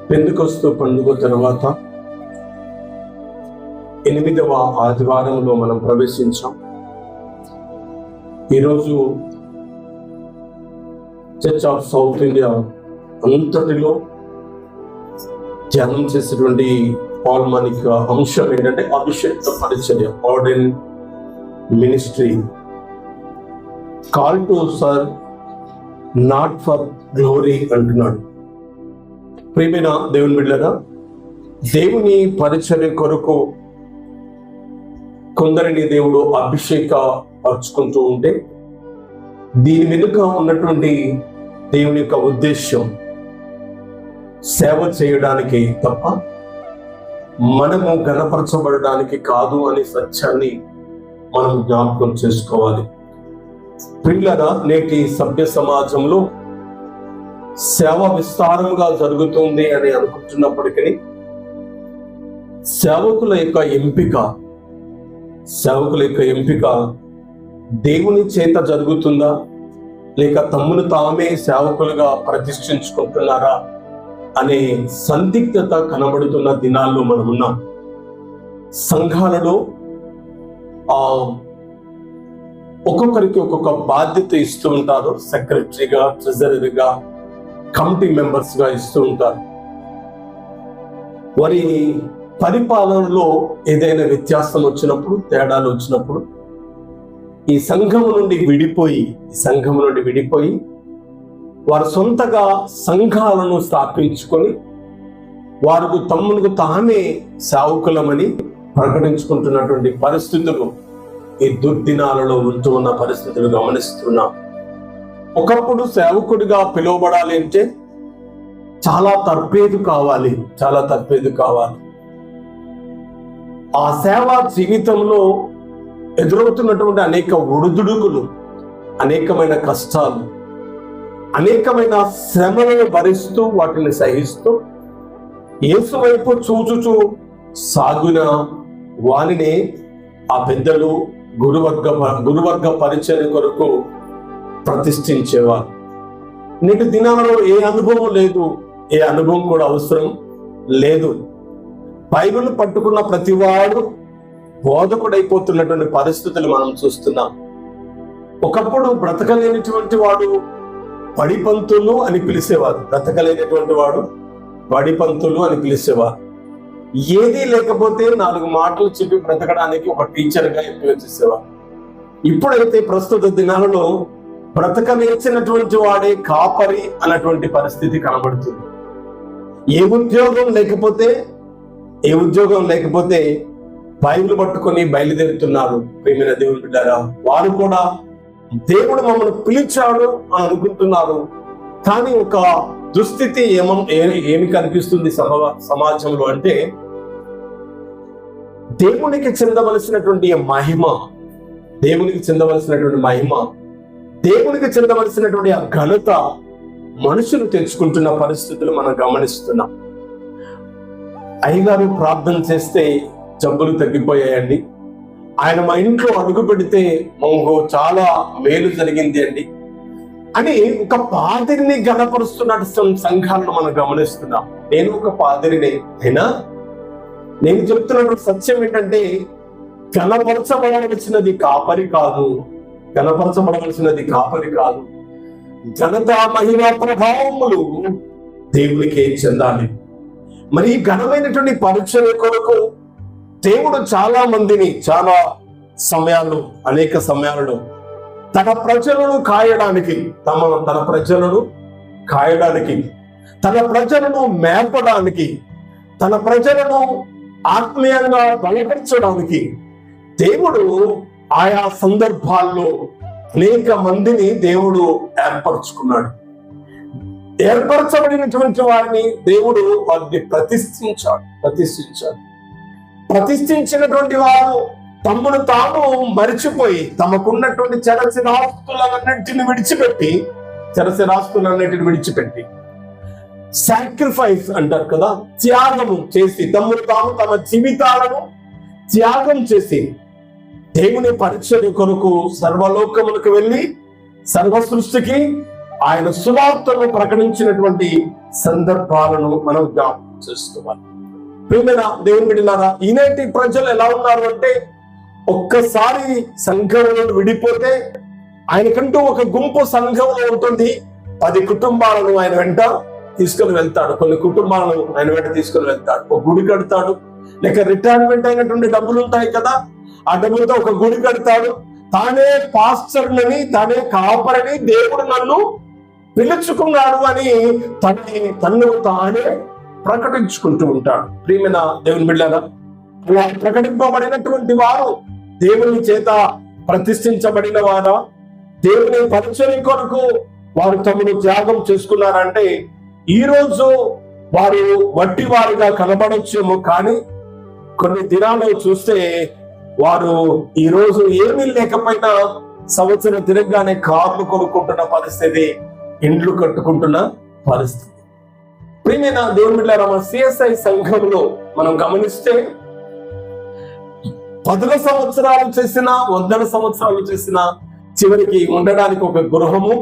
పెందెకొస్తు పండుగ తర్వాత 8వ ఆదివారంలో మనం ప్రవేశించాం. ఈరోజు చర్చ్ ఆఫ్ సౌత్ ఇండియా అంతటిలో ధ్యానం చేసేటువంటి పాల్మానిక అంశం ఏంటంటే అభిషేక పరిచర్య, ordained ministry, call to serve not for glory అంటున్నాడు. ప్రియమైన దేవుని బిడ్డలారా, దేవుని పరిచర్య కొరకు కొందరిని దేవుడు అభిషేక పరుచుకుంటూ ఉంటే దీని వెనుక ఉన్నటువంటి దేవుని యొక్క ఉద్దేశం సేవ చేయడానికి తప్ప మనము ఘనపరచబడడానికి కాదు అనే సత్యాన్ని మనం జ్ఞాపకం చేసుకోవాలి. ప్రియులారా, నేటి సభ్య సమాజంలో సేవ విస్తారంగా జరుగుతుంది అని అనుకుంటున్నప్పటికీ సేవకుల యొక్క ఎంపిక దేవుని చేత జరుగుతుందా లేక తమ్మును తామే సేవకులుగా ప్రతిష్ఠించుకుంటున్నారా అనే సందిగ్ధత కనబడుతున్న దినాల్లో మనం ఉన్నాం. సంఘాలలో ఒక్కొక్కరికి ఒక్కొక్క బాధ్యత ఇస్తూ ఉంటారు. సెక్రటరీగా, ట్రెజరీగా, కమిటీ మెంబర్స్ గా ఇస్తూ ఉంటారు. వారి పరిపాలనలో ఏదైనా వ్యత్యాసం వచ్చినప్పుడు, తేడాలు వచ్చినప్పుడు ఈ సంఘం నుండి విడిపోయి వారు సొంతగా సంఘాలను స్థాపించుకొని వారికి తమ్మునికి తామే సేవకులమని ప్రకటించుకుంటున్నటువంటి పరిస్థితులు ఈ దుర్దినాలలో ఉంటూ ఉన్న పరిస్థితులు గమనిస్తున్నాం. ఒకప్పుడు సేవకుడిగా పిలువబడాలి అంటే చాలా తర్పేదు కావాలి. ఆ సేవా జీవితంలో ఎదురవుతున్నటువంటి అనేక ఒడిదుడుకులు, అనేకమైన కష్టాలు, అనేకమైన శ్రమలను భరిస్తూ వాటిని సహిస్తూ యేసు వైపు చూచుచూ సాగున వానిని ఆ పెద్దలు గురువర్గ పరిచర్య కొరకు ప్రతిష్ఠించేవారు. నేటి దినాలలో ఏ అనుభవం లేదు, ఏ అనుభవం కూడా అవసరం లేదు. బైబిల్ పట్టుకున్న ప్రతివాడు బోధకుడైపోతున్నటువంటి పరిస్థితులు మనం చూస్తున్నాం. ఒకప్పుడు బ్రతకలేనటువంటి వాడు బడిపంతులు అని పిలిచేవారు. ఏదీ లేకపోతే 4 మాటలు చెప్పి బ్రతకడానికి ఒక టీచర్గా ఎంపిక చేసేవారు. ఇప్పుడైతే ప్రస్తుత దినాలలో బ్రతక నేర్చినటువంటి వాడే కాపరి అన్నటువంటి పరిస్థితి కనబడుతుంది. ఏ ఉద్యోగం లేకపోతే బైబిల్ పట్టుకొని బయలుదేరుతున్నారు. ప్రియమైన దేవుని బిడ్డారా, వారు కూడా దేవుడు మమ్మల్ని పిలిచాడు అని అనుకుంటున్నారు. కానీ ఒక దుస్థితి ఏమి కనిపిస్తుంది సమాజంలో అంటే దేవునికి చెందవలసినటువంటి మహిమ, దేవునికి చెందవలసినటువంటి ఆ ఘనత మనుషులు తెచ్చుకుంటున్న పరిస్థితులు మనం గమనిస్తున్నాం. అయ్యగారు ప్రార్థన చేస్తే జబ్బులు తగ్గిపోయాయండి, ఆయన మా ఇంట్లో అడుగు పెడితే మాకు చాలా మేలు జరిగింది అండి అని ఒక పాదిరిని గణపరుస్తున్న సంఘాలను మనం గమనిస్తున్నాం. నేను ఒక పాదిరిని అయినా నేను చెప్తున్నటువంటి సత్యం ఏంటంటే గణపరచబడవలసినది కాపరి కాదు. ఘనత, మహిమ, ప్రభావములు దేవునికే చెందాలి. మరి ఈ ఘనమైనటువంటి పరిచర్య కొరకు దేవుడు అనేక సమయాలలో తన ప్రజలను కాయడానికి, తన ప్రజలను మేపడానికి, తన ప్రజలను ఆత్మీయంగా బలపరచడానికి దేవుడు ఆయా సందర్భాల్లో అనేక మందిని దేవుడు ఏర్పరచుకున్నాడు. ఏర్పరచబడినటువంటి వారిని దేవుడు వారిని ప్రతిష్ఠించినటువంటి వారు తమను తాము మరిచిపోయి తమకున్నటువంటి చరస్థిరాస్తులన్నింటిని విడిచిపెట్టి సాక్రిఫైస్ అంటారు కదా, త్యాగము చేసి తమను తాము తమ జీవితాలను త్యాగం చేసి దేవుని పరిచర్య కొరకు సర్వలోకములకు వెళ్ళి సర్వ సృష్టికి ఆయన సువార్తను ప్రకటించినటువంటి సందర్భాలను మనం జ్ఞాపకం చేసుకోవాలి. ప్రియమైన దేవుని బిడ్డలారా, ఈనాటి ప్రజలు ఎలా ఉన్నారు అంటే, ఒక్కసారి సంఘంలో విడిపోతే ఆయనకంటూ ఒక గుంపు సంఘంలో ఉంటుంది. 10 కుటుంబాలను ఆయన వెంట తీసుకుని వెళ్తాడు. కొన్ని కుటుంబాలను ఆయన వెంట తీసుకుని వెళ్తాడు. ఒక గుడి కడతాడు, లేక రిటైర్మెంట్ అయినటువంటి డబ్బులు ఉంటాయి కదా, ఆ డబ్బులతో ఒక గుడి కడతాడు. తానే పాస్టర్ని, తానే కాపరిని, దేవుడు నన్ను పిలుచుకున్నాడు అని తన్ను తానే ప్రకటించుకుంటూ ఉంటాడు. ప్రియమైన దేవుని బిడ్డలారా, అలా ప్రకటింపబడినటువంటి వారు దేవుని చేత ప్రతిష్ఠించబడిన వారా, దేవుని పరిచర్య కొరకు వారు తమను త్యాగం చేసుకున్నారంటే ఈ రోజు వారు వట్టి వారిగా కనబడొచ్చేమో, కానీ కొన్ని దినాలు చూస్తే వారు ఈ రోజు ఏమీ లేకపోయినా సంవత్సరం తిరగగానే కార్లు కొనుక్కుంటున్న పరిస్థితి, ఇండ్లు కట్టుకుంటున్న పరిస్థితి. ప్రియమైన దేవుని బిడ్డలారా, మన సిఎస్ఐ సంఘంలో మనం గమనిస్తే 10 సంవత్సరాలు చేసిన, 100 సంవత్సరాలు చేసిన, చివరికి ఉండడానికి ఒక గృహము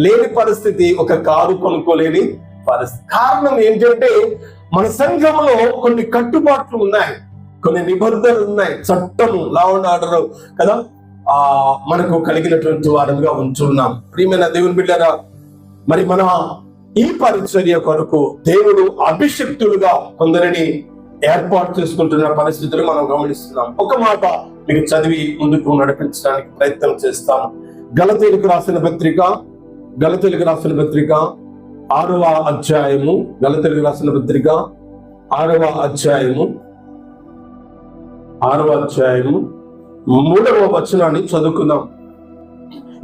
లేని పరిస్థితి, ఒక కారు కొనుక్కోలేని పరిస్థితి. కారణం ఏంటంటే మన సంఘంలో కొన్ని కట్టుబాట్లు ఉన్నాయి, కొన్ని నిబంధనలు ఉన్నాయి, చట్టము, లా అండ్ ఆర్డర్ కదా మనకు కలిగినటువంటి వారుగా ఉంటున్నాం. ప్రియమైన దేవుని బిడ్డలారా, మరి మన ఈ పరిచర్య కొరకు దేవుడు అభిషిక్తులుగా కొందరిని ఏర్పాటు చేసుకుంటున్న పరిస్థితులు మనం గమనిస్తున్నాం. ఒక మాట మీకు చదివి ముందుకు నడిపించడానికి ప్రయత్నం చేస్తాను. గలతీయులకు రాసిన పత్రిక 6వ అధ్యాయము, గలతీయులకు రాసిన పత్రిక 6వ అధ్యాయము 3వ వచనాన్ని చదువుకుందాం.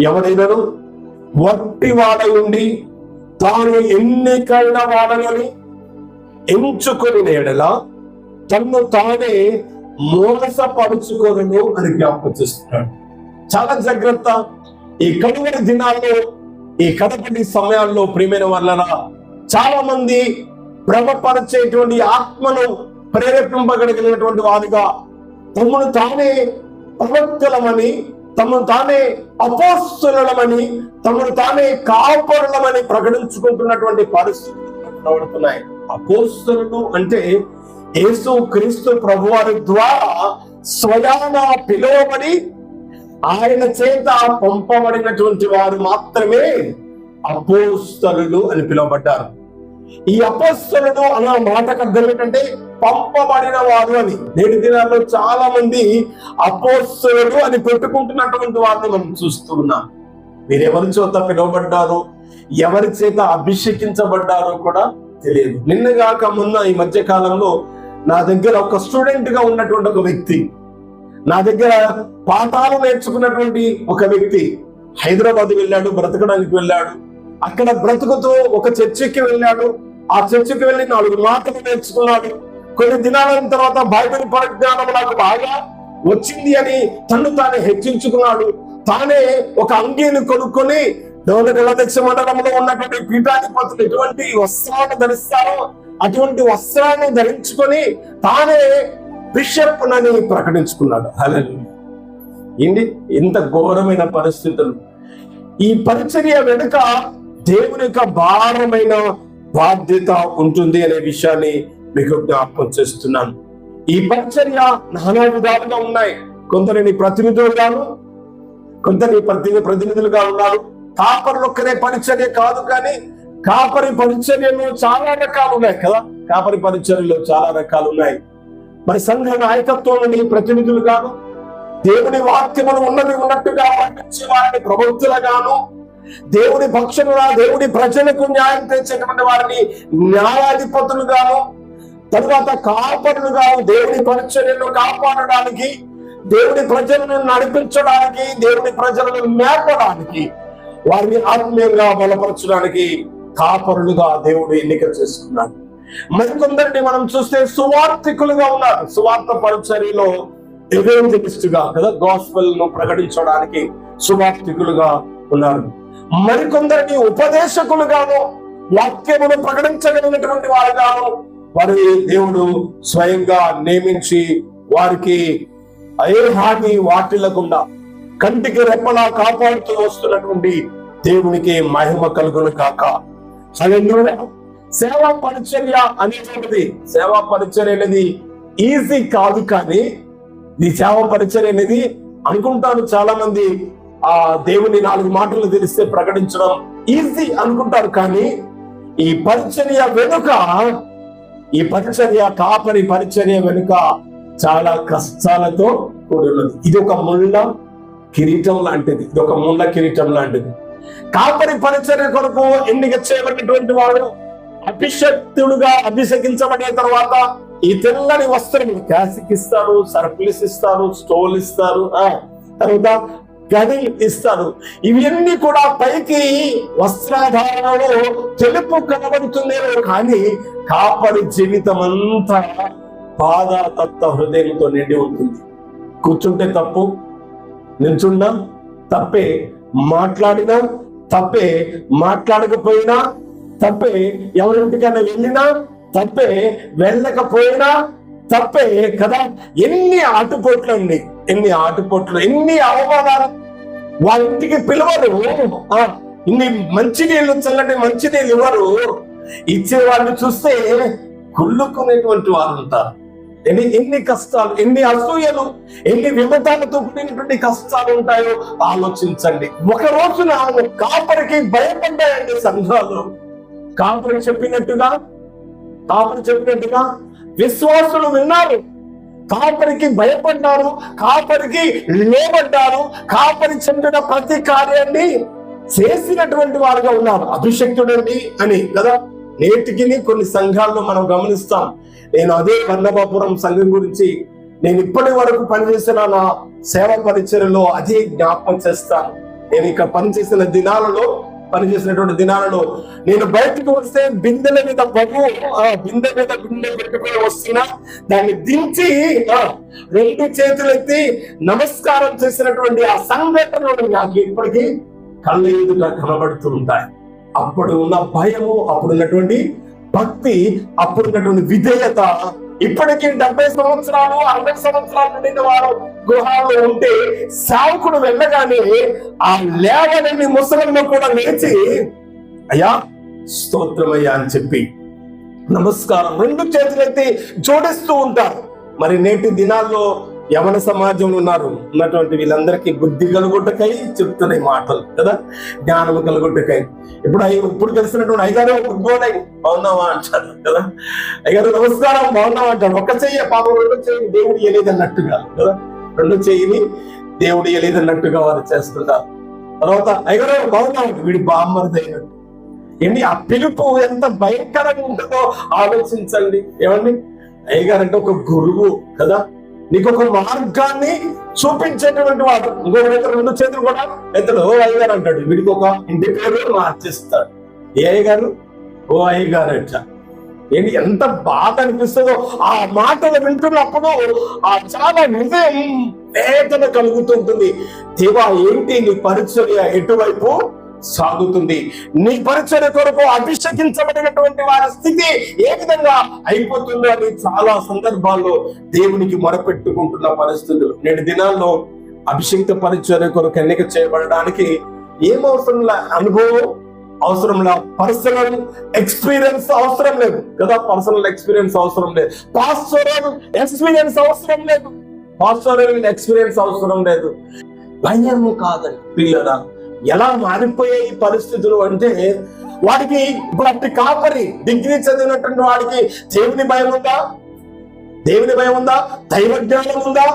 ఎవరైనాను వట్టి వాడై ఉండి తాను ఎన్నికైన వాడని ఎంచుకొని ఎడల తన్ను తానే మోసపరుచుకోను అని జ్ఞాపకం చేస్తున్నాడు. చాలా జాగ్రత్త. ఈ కడువరి దినాల్లో, ఈ కడపటి సమయాల్లో ప్రియమైన వాళ్ళ చాలా మంది భ్రమపరిచేటువంటి ఆత్మను ప్రేరేపింపగలిగినటువంటి వారుగా తమను తానే ప్రవక్తలమని, తమను తానే అపోస్తలులమని, తమను తానే కాపరులమని ప్రకటించుకుంటున్నటువంటి పరిస్థితులు కనబడుతున్నాయి. అపోస్తలులు అంటే యేసు క్రీస్తు ప్రభువారి ద్వారా స్వయాన పిలువబడి ఆయన చేత పంపబడినటువంటి వారు మాత్రమే అపోస్తలులు అని పిలువబడ్డారు. ఈ అపోస్తలుడు అన్న మాటకు అర్థం ఏంటంటే పంపబడిన వారు అని. నేటి దినాల్లో చాలా మంది అపోస్తలుడు అని పెట్టుకుంటున్నటువంటి వారిని మనం చూస్తూ ఉన్నాం. మీరు ఎవరి చేత పిలువబడ్డారో, ఎవరి చేత అభిషేకించబడ్డారో కూడా తెలియదు. నిన్నగాక మొన్న ఈ మధ్య కాలంలో నా దగ్గర ఒక స్టూడెంట్ గా ఉన్నటువంటి ఒక వ్యక్తి, నా దగ్గర పాఠాలు నేర్చుకున్నటువంటి ఒక వ్యక్తి హైదరాబాద్ వెళ్ళాడు, బ్రతకడానికి వెళ్ళాడు. అక్కడ బ్రతుకుతూ ఒక చర్చికి వెళ్ళాడు. ఆ చర్చికి వెళ్ళి 4 మాటలు నేర్చుకున్నాడు. కొన్ని దినాల తర్వాత బైబిల్ పరిజ్ఞానం నాకు బాగా వచ్చింది అని తను తానే హెచ్చించుకున్నాడు. తానే ఒక అంగీని కొనుక్కొని దక్ష మండలంలో ఉన్నటువంటి పీఠాధిపతులు ఎటువంటి వస్త్రాన్ని ధరిస్తారో అటువంటి వస్త్రాన్ని ధరించుకొని తానే బిషప్ అని ప్రకటించుకున్నాడు. హల్లెలూయా. ఏంటి ఇంత ఘోరమైన పరిస్థితులు! ఈ పరిచర్య వెనుక దేవుని యొక్క భారమైన బాధ్యత ఉంటుంది అనే విషయాన్ని మీకు జ్ఞాపకం చేస్తున్నాను. ఈ పరిచర్య నానా విధాలుగా ఉన్నాయి. కొందరిని ప్రతినిధులుగాను, కొందరిని ప్రతినిధులుగా ఉన్నారు. కాపరులొక్కనే పరిచర్య కాదు, కానీ కాపరి పరిచర్యలో చాలా రకాలు ఉన్నాయి కదా. కాపరి పరిచర్యలో చాలా రకాలు ఉన్నాయి. మరి సంఘ నాయకత్వంలోని ప్రతినిధులుగాను, దేవుని వాక్యమును ఉన్నది ఉన్నట్టుగా పండించే వారిని ప్రవక్తలుగాను, దేవుని పక్షముగా దేవుని ప్రజలకు న్యాయం తెచ్చేటువంటి వారిని న్యాయాధిపతులుగాను, తరువాత కాపరులుగాను, దేవుని పరిచర్యను కాపాడడానికి, దేవుని ప్రజలను నడిపించడానికి, దేవుని ప్రజలను మేపడానికి, వారిని ఆత్మీయంగా బలపరచడానికి కాపరులుగా దేవుడు ఎన్నిక చేసుకున్నాడు. మరికొందరిని మనం చూస్తే సువార్థికులుగా ఉన్నారు. సువార్త పరిచర్యలో ఎవాంజలిస్ట్ గా కదా, గాస్పెల్ ను ప్రకటించడానికి సువార్థికులుగా ఉన్నారు. మరికొందరిని ఉపదేశకులుగాను, వాక్యమును ప్రకటించగలిగినటువంటి వారుగాను వారి దేవుడు స్వయంగా నియమించి వారికి ఏ హాని వాటిల్లకుండా కంటికి రెప్పలా కాపాడుతూ వస్తున్నటువంటి దేవునికి మహిమ కలుగును కాక. హల్లెలూయా. సేవా పరిచర్య అనేటువంటిది, సేవా పరిచర్య అనేది ఈజీ కాదు. కానీ ఈ సేవా పరిచర్య అనేది అనుకుంటారు చాలా మంది, ఆ దేవుని 4 మాటలు తెలిస్తే ప్రకటించడం ఈజీ అనుకుంటారు. కానీ ఈ పరిచర్య వెనుక, ఈ పరిచర్య, కాపరి పరిచర్య వెనుక చాలా కష్టాలతో కూడినది. ఇది ఒక ముళ్ళ కిరీటం లాంటిది, ఇది ఒక ముళ్ళ కిరీటం లాంటిది. కాపరి పరిచర్య కొరకు ఎన్నిక చేయబడినటువంటి వాడు అభిషక్తుడుగా అభిషేకించబడిన తర్వాత ఈ తెల్లని వస్త్రం క్యాసిక్ ఇస్తారు, సర్ప్లిస్ ఇస్తారు, స్టోల్ ఇస్తారు, తర్వాత గది ఇస్తారు. ఇవన్నీ కూడా పైకి వస్త్రాధారణలో తెలుపు కనబడుతుందేమో, కానీ కాపరి జీవితం అంతా బాధ తత్వ హృదయంతో నిండి ఉంటుంది. కూర్చుంటే తప్పు, నిల్చున్నా తప్పే, మాట్లాడినా తప్పే, మాట్లాడకపోయినా తప్పే, ఎవరింటికైనా వెళ్ళినా తప్పే, వెళ్ళకపోయినా తప్పే కదా. ఎన్ని ఆటుపోట్లు అండి, ఎన్ని ఆటుపోట్లు, ఎన్ని అవమానాలు. వాళ్ళ ఇంటికి పిలవరు, ఇన్ని మంచినీళ్ళు, చల్లటి మంచినీళ్ళు ఇవ్వరు. ఇచ్చే వాళ్ళు చూస్తే కుళ్ళుకునేటువంటి వారు ఉంటారు. ఎన్ని కష్టాలు, ఎన్ని అసూయలు, ఎన్ని విమతాలతో కూడినటువంటి కష్టాలు ఉంటాయో ఆలోచించండి. ఒక రోజున కాపరికి భయపడ్డాయండి సంఘాలు. కాపరి చెప్పినట్టుగా విశ్వాసులు విన్నారు, కాపరికి భయపడ్డారు, కాపరికి లోబడ్డారు, కాపరి చెప్పిన ప్రతి కార్యాన్ని చేసినటువంటి వారుగా ఉన్నారు. అభిషక్తుడండి అని కదా. నేటికి కొన్ని సంఘాల్లో మనం గమనిస్తాం. నేను అదే వన్నబాపురం సంఘం గురించి నేను ఇప్పటి వరకు పనిచేసిన నా సేవ పరిచర్యలో అదే జ్ఞాపకం చేస్తాను. నేను ఇక్కడ పనిచేసినటువంటి దినాలలో నేను బయటకు వస్తే బిందెల మీద బిందె పెట్టుకుని వస్తున్నా, దాన్ని దించి 2 చేతులెత్తి నమస్కారం చేసినటువంటి ఆ సంఘటనలు నాకు ఇప్పటికీ కళ్ళ ఎదుట కనబడుతూ ఉంటాయి. అప్పుడు ఉన్న భయము, అప్పుడున్నటువంటి భక్తి, అప్పుడున్నటువంటి విధేయత ఇప్పటికీ 70 సంవత్సరాలు 60 సంవత్సరాలు నిండిన వారు గృహాల్లో ఉంటే సేవకుడు వెళ్ళగానే ఆ లేవనని ముసలమ్మ కూడా లేచి అయ్యా స్తోత్రమయ్యా అని చెప్పి నమస్కారం 2 చేతులెత్తి జోడిస్తూ ఉంటారు. మరి నేటి దినాల్లో యవన సమాజంలో ఉన్నటువంటి వీళ్ళందరికీ బుద్ధి కలుగుటకై చెప్తున్నాయి మాటలు కదా, జ్ఞానము కలుగుటకై. ఇప్పుడు కలిసినటువంటి అయ్యగారు గుడ్ మార్నింగ్ బాగున్నావా అంటారు కదా, అయ్యగారు నమస్కారం బాగున్నావా అంటాడు. ఒక్క చెయ్యి పాపం 2 చెయ్యి దేవుడు ఇయ్యలేదన్నట్టుగా కదా, 2 చెయ్యిని దేవుడు ఇయ్యలేదన్నట్టుగా వారు చేస్తుంటారు. తర్వాత అయ్యగారు బాగున్నావు, వీడి బామ్మరిదైనట్టు. ఏంటి ఆ పిలుపు ఎంత భయంకరంగా ఉంటుందో ఆలోచించండి. ఏమండి, అయ్యగారు అంటే ఒక గురువు కదా, నీకు ఒక మార్గాన్ని చూపించేటువంటి వాడు. ఇంకొక 2 చేతులు కూడా ఎత్తడు, ఓ అయ్యగారు అంటాడు. వీడికి ఒక ఇంటి పేరు మార్చిస్తాడు. ఏ అయ్యగారు? ఓ అయ్యగారు అంట. ఏంటి ఎంత బాధ అనిపిస్తుందో ఆ మాటలు వింటున్నప్పుడు. చాలా హృదయం వేదన కలుగుతుంటుంది. దేవా, ఏంటి నీ పరిచర్య ఎటువైపు సాగుతుంది? నీ పరిచర్య కొరకు అభిషేకించబడినటువంటి వారి స్థితి ఏ విధంగా అయిపోతుందో అని చాలా సందర్భాల్లో దేవునికి మొరపెట్టుకుంటున్న పరిస్థితులు. నేటి దినాల్లో అభిషేకిత పరిచర్య కొరకు ఎన్నిక చేయబడడానికి ఏం అవసరంలా, అనుభవం అవసరంలా, పర్సనల్ ఎక్స్పీరియన్స్ అవసరం లేదు కదా, పాస్టోరల్ ఎక్స్పీరియన్స్ అవసరం లేదు. భయము కాదండి పిల్లరా. ఎలా మారిపోయాయి పరిస్థితులు అంటే, వాడికి ఇప్పుడు అట్టి కాపరి డిగ్రీ చదివినటువంటి వాడికి దేవుని భయం ఉందా? దైవ జ్ఞానం ఉందా?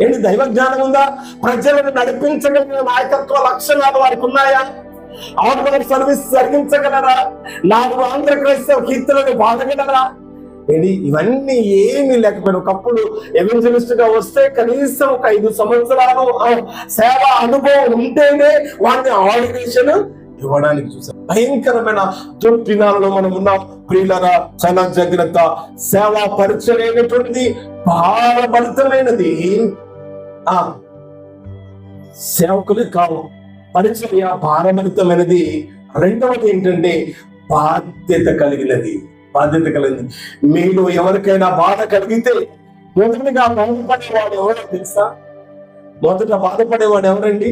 ఏంటి దైవ జ్ఞానం ఉందా? ప్రజలను నడిపించగలిగిన నాయకత్వ లక్షణాలు వారికి ఉన్నాయా? Outdoor service జరిగించగలరా? 4 ఆంధ్ర క్రైస్తవ కీర్తనలు పాడగలరా? ఇవన్నీ ఏమీ లేకపోయినా ఒకప్పుడు ఎవెంజలిస్ట్ గా వస్తే కనీసం ఒక 5 సంవత్సరాలు సేవ అనుభవం ఉంటేనే వాడిని ఆర్డినేషన్ ఇవ్వడానికి చూసాం. భయంకరమైన దుర్దినాలలో మనం ఉన్నాం ప్రియులరా. చాలా జాగ్రత్త. సేవా పరిచర్య అనేటువంటిది భారభరితమైనది. సేవకులు కావు, పరిచర్య భారభరితమైనది. రెండవది ఏంటంటే బాధ్యత కలిగినది. మీలో ఎవరికైనా బాధ కలిగితే మొదటగా బాధపడేవాడు ఎవరో తెలుసా? మొదట బాధపడేవాడు ఎవరండి?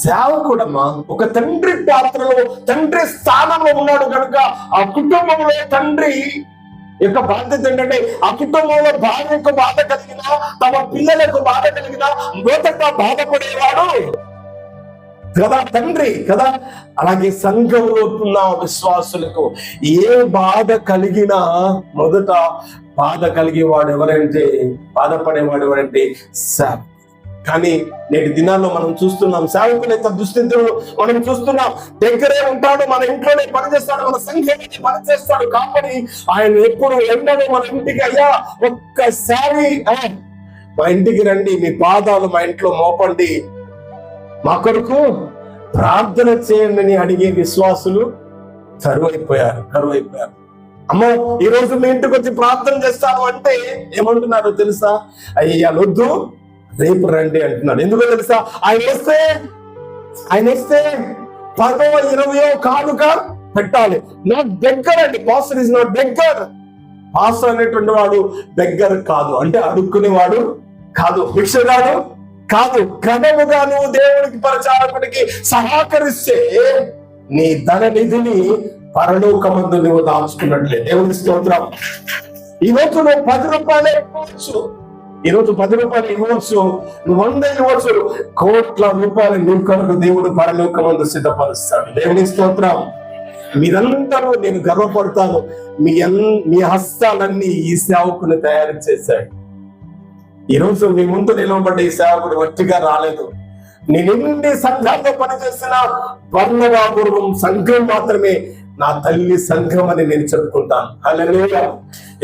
సేవకుడమ్మా ఒక తండ్రి పాత్రలో, తండ్రి స్థానంలో ఉన్నాడు కనుక ఆ కుటుంబంలో తండ్రి యొక్క బాధ్యత ఏంటంటే ఆ కుటుంబంలో భార్యకు బాధ కలిగినా, తమ పిల్లలకు బాధ కలిగినా మొదట బాధపడేవాడు కదా తండ్రి కదా. అలాగే సంఘంలో ఉన్న విశ్వాసులకు ఏ బాధ కలిగినా మొదట బాధ కలిగేవాడు ఎవరంటే, బాధపడేవాడు ఎవరంటే సేవకుడు. కానీ నేటి దినాల్లో మనం చూస్తున్నాం సేవకుల యొక్క దుస్థితులు మనం చూస్తున్నాం. దగ్గరే ఉంటాడు, మన ఇంట్లోనే పనిచేస్తాడు, మన సంఘాన్ని పనిచేస్తాడు కాబట్టి ఆయన ఎప్పుడు ఎండలో మన ఇంటికి అయ్యా ఒక్కసారి మా ఇంటికి రండి, మీ పాదాలు మా ఇంట్లో మోపండి, మా కొరకు ప్రార్థన చేయండి అని అడిగే విశ్వాసులు కరువైపోయారు. అమ్మో ఈ రోజు మీ ఇంటికి వచ్చి ప్రార్థన చేస్తాను అంటే ఏమంటున్నారు తెలుసా? అయ్యా వద్దు, రేపు రండి అంటున్నాడు. ఎందుకో తెలుసా? ఆయన వస్తే 10వ 20వ కానుక పెట్టాలి. నాట్ బెగ్గర్ అండి, pastor is not beggar. Pastor అనేటువంటి వాడు బెగ్గర్ కాదు, అంటే అడుక్కునేవాడు కాదు, భిక్షగాడు కాదు. క్రమముగా నువ్వు దేవుడికి పరిచారకుడికి సహకరిస్తే నీ ధన నిధిని పరలోకమందు నువ్వు దాచుకున్నట్లే. దేవుని స్తోత్రం. ఈరోజు నువ్వు 10 రూపాయలే ఇవ్వచ్చు, ఈరోజు 10 రూపాయలు ఇవ్వచ్చు, నువ్వు 100 ఇవ్వచ్చు, కోట్ల రూపాయలు నీ కొరకు దేవుడు పరలోకమందు సిద్ధపరుస్తాడు. దేవుని స్తోత్రం. మీరందరూ, నేను గర్వపడతాను, మీ హస్తాలన్నీ ఈ సేవకుని తయారు చేశాడు. ఈరోజు మీ ముందు నిలవబడ్డ ఈ సేవకుడు వట్టిగా రాలేదు. నేను ఎన్ని సంఘాల్లో పనిచేసిన వర్ణవాపూర్వం సంఘం మాత్రమే నా తల్లి సంఘం అని నేను చెప్పుకుంటాను. హల్లెలూయా.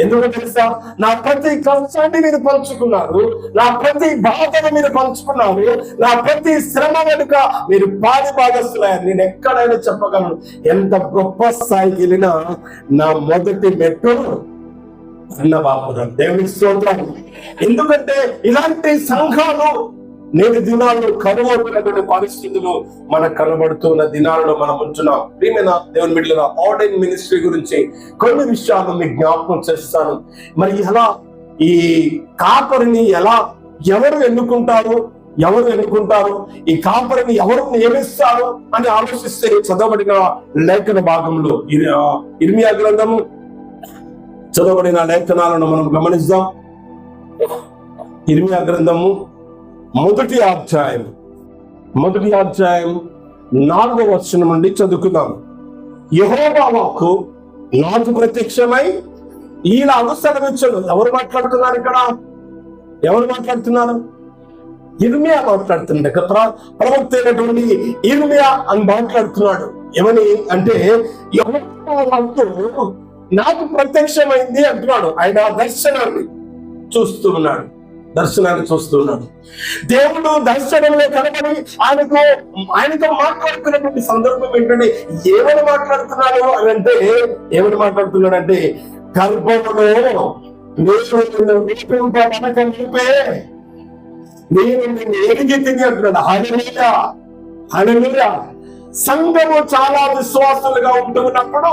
ఎందుకు తెలుసా? నా ప్రతి కష్టాన్ని మీరు పంచుకున్నారు, నా ప్రతి బాధను మీరు పంచుకున్నారు, నా ప్రతి శ్రమ వెనుక మీరు భాగస్తులయ్యారు. నేను ఎక్కడైనా చెప్పగలను, ఎంత గొప్ప స్థాయికి వెళ్ళినా నా మొదటి మెట్టు వర్ణవాపురం. దేవుని స్తోత్రం. ఎందుకంటే ఇలాంటి సంఘాలు నేటి దినాల్లో కరువైనటువంటి పరిస్థితులు మనకు కనబడుతున్న దినాలలో మనం ఉంటున్నాం. ప్రియమైన దేవుని బిడ్డలారా, ఆర్డైన్ మినిస్ట్రీ గురించి కొన్ని విషయాలు మీకు జ్ఞాపకం చేస్తాను. మరి ఎలా ఈ కాపరిని ఎవరు ఎన్నుకుంటారు, ఈ కాపరిని ఎవరు నియమిస్తారు అని ఆలోచిస్తే చదవబడిన లేఖన భాగంలో ఇర్మియా గ్రంథము చదవబడిన లేఖనాలను మనం గమనిద్దాం. ఇర్మియా గ్రంథము మొదటి అధ్యాయం 4వ వచనం నుండి చదువుకుందాం. యెహోవా వాక్కు నాకు ప్రత్యక్షమై ఈలాగు సెలవిచ్చెను. ఎవరు మాట్లాడుతున్నారు ఇక్కడ? ఇర్మియా మాట్లాడుతున్నాడు. ప్రవక్త అయినటువంటి ఇర్మియా అని మాట్లాడుతున్నాడు. ఏమని అంటే, యెహోవా వాక్కు నాకు ప్రత్యక్షమైంది అంటున్నాడు. ఆయన దర్శనాన్ని చూస్తున్నాడు. దేవుడు దర్శనంలో కనబడి ఆయనతో మాట్లాడుతున్నటువంటి సందర్భం ఏంటంటే ఏమని మాట్లాడుతున్నాడంటే గర్భంలో నేను నిన్ను ఎరిగి తిని అంటున్నాడు. హల్లెలూయా. సంఘము చాలా విశ్వాసులుగా ఉంటున్నప్పుడు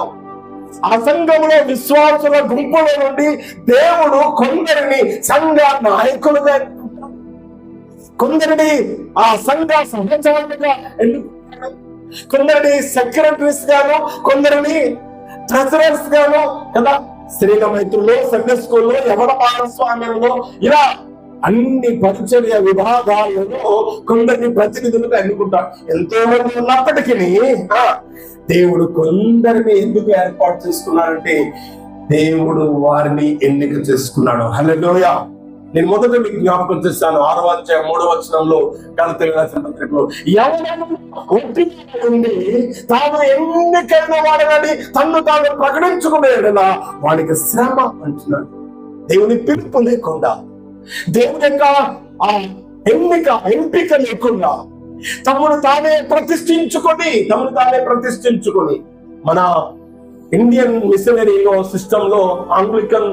ఆ సంఘంలో విశ్వాసుల గుంపుల నుండి దేవుడు కొందరిని సంఘ నాయకులుగా, కొందరిని ఆ సంఘ సహచరులుగా ఎన్నుకుంటాడు, కొందరిని సెక్రటరీస్ గాను, కొందరిని ట్రెజరర్స్ గాను కదా, స్త్రీల మైత్రులు, సండే స్కూల్లో, యవన భాగస్వామ్యంలో, ఇలా అన్ని పరిచర్య విభాగాలలో కొందరిని ప్రతినిధులుగా ఎన్నుకుంటాడు. ఎంతో మంది ఉన్నప్పటికీ దేవుడు కొందరిని ఎందుకు ఏర్పాటు చేసుకున్నాడంటే దేవుడు వారిని ఎన్నిక చేసుకున్నాడు. హల్లెలూయా. నేను మొదట మీకు జ్ఞాపకం చేస్తాను. 6వ అధ్యాయం 3వ వచనంలో గలతీయులకు రాసిన పత్రికలో, ఎవరైనా ఉండి తాను ఎన్నికైన వాడని తన్ను తాను ప్రకటించుకునేలా వాడికి శ్రమ అంటున్నాడు. దేవుని పిలుపు లేకుండా, దేవుని యొక్క ఆ ఎంపిక లేకుండా తమను తానే ప్రతిష్ఠించుకొని మన ఇండియన్ మిషనరీ సిస్టమ్ లో, ఆంగ్లికన్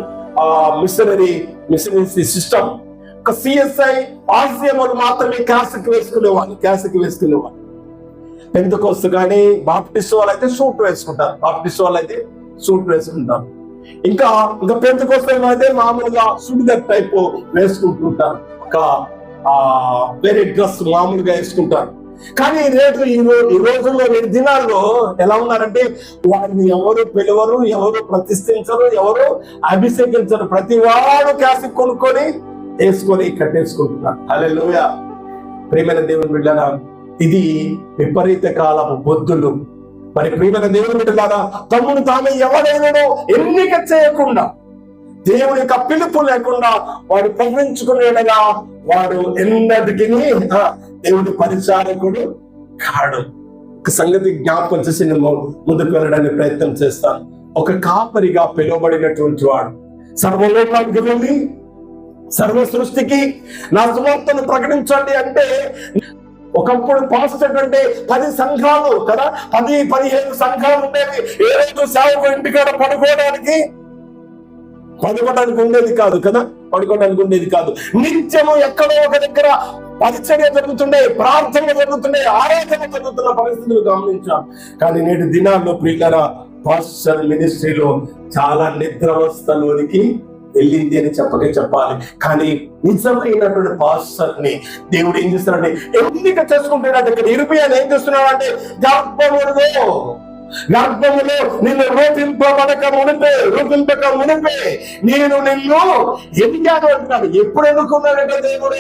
మిషనరీ సిస్టమ్ ఒక సిఎస్ఐ ఆర్సిఎం మాత్రమే క్యాస్కి వేసుకునేవాళ్ళు. పెంతెకోస్తు కానీ బాప్టిస్ట్ వాళ్ళు అయితే సూట్ వేసుకుంటారు. ఇంకా పెంతెకోస్తు అయితే మామూలుగా సుడిదర్ టైప్ వేసుకుంటుంటారు. ఒక వేరే డ్రెస్ మామూలుగా వేసుకుంటారు. కానీ ఈ రోజుల్లో ఈ దినాల్లో ఎలా ఉన్నారంటే వారిని ఎవరు పిలవరు, ఎవరు ప్రతిష్ఠించరు, ఎవరు అభిషేకించరు. ప్రతి వాడు క్యాసెట్ కొనుక్కొని వేసుకొని కట్టేసుకుంటున్నారు. హల్లెలూయా. ప్రియమైన దేవుని బిడ్డలారా, ఇది విపరీత కాలపు బొద్దులు. మరి ప్రియమైన దేవుని బిడ్డలారా, తమ్ముడు తామే ఎవరైనా ఎన్నిక చేయకుండా, దేవుని యొక్క పిలుపు లేకుండా వాడు ప్రకటించుకునేలా వాడు ఎన్నటికీ దేవుడి పరిచారకుడు కాడు. ఒక సంగతి జ్ఞాపకం చేసి నేను ముందుకు వెళ్ళడానికి ప్రయత్నం చేస్తాను. ఒక కాపరిగా పిలువబడినటువంటి వాడు సర్వలోకానికి వెళ్ళి సర్వ సృష్టికి నా సువార్తను ప్రకటించండి అంటే, ఒకప్పుడు పాస్టర్ అంటే 10 సంఘాలు కదా, 10-15 సంఘాలు ఉండేవి. ఏ రోజు సేవకు ఇంటికాడ పడుకోవడానికి ఉండేది కాదు కదా, పడుకోవడానికి ఉండేది కాదు. నిత్యము ఎక్కడో ఒక దగ్గర పరిచర్య జరుగుతుండే, ప్రార్థన జరుగుతుండే, ఆరాధన జరుగుతున్న పరిస్థితులు గమనించాం. కానీ నేటి దినాల్లో ప్రియులారా, పాస్టర్ మినిస్ట్రీలో చాలా నిద్రావస్థలోనికి వెళ్ళింది అని చెప్పాలి. కానీ నిజమైనటువంటి పాస్టర్ ని దేవుడు ఏం చేస్తున్నాడంటే ఎన్నిక చేసుకుంటున్నాడు. ఇక్కడ ఇర్మియాను ఏం చేస్తున్నాడంటే, గర్భములో నిన్ను రూపింపక మునిపే నేను నిన్ను ఎన్నికాను అంటున్నాడు. ఎప్పుడు ఎన్నుకున్నాడంటే దేవుడు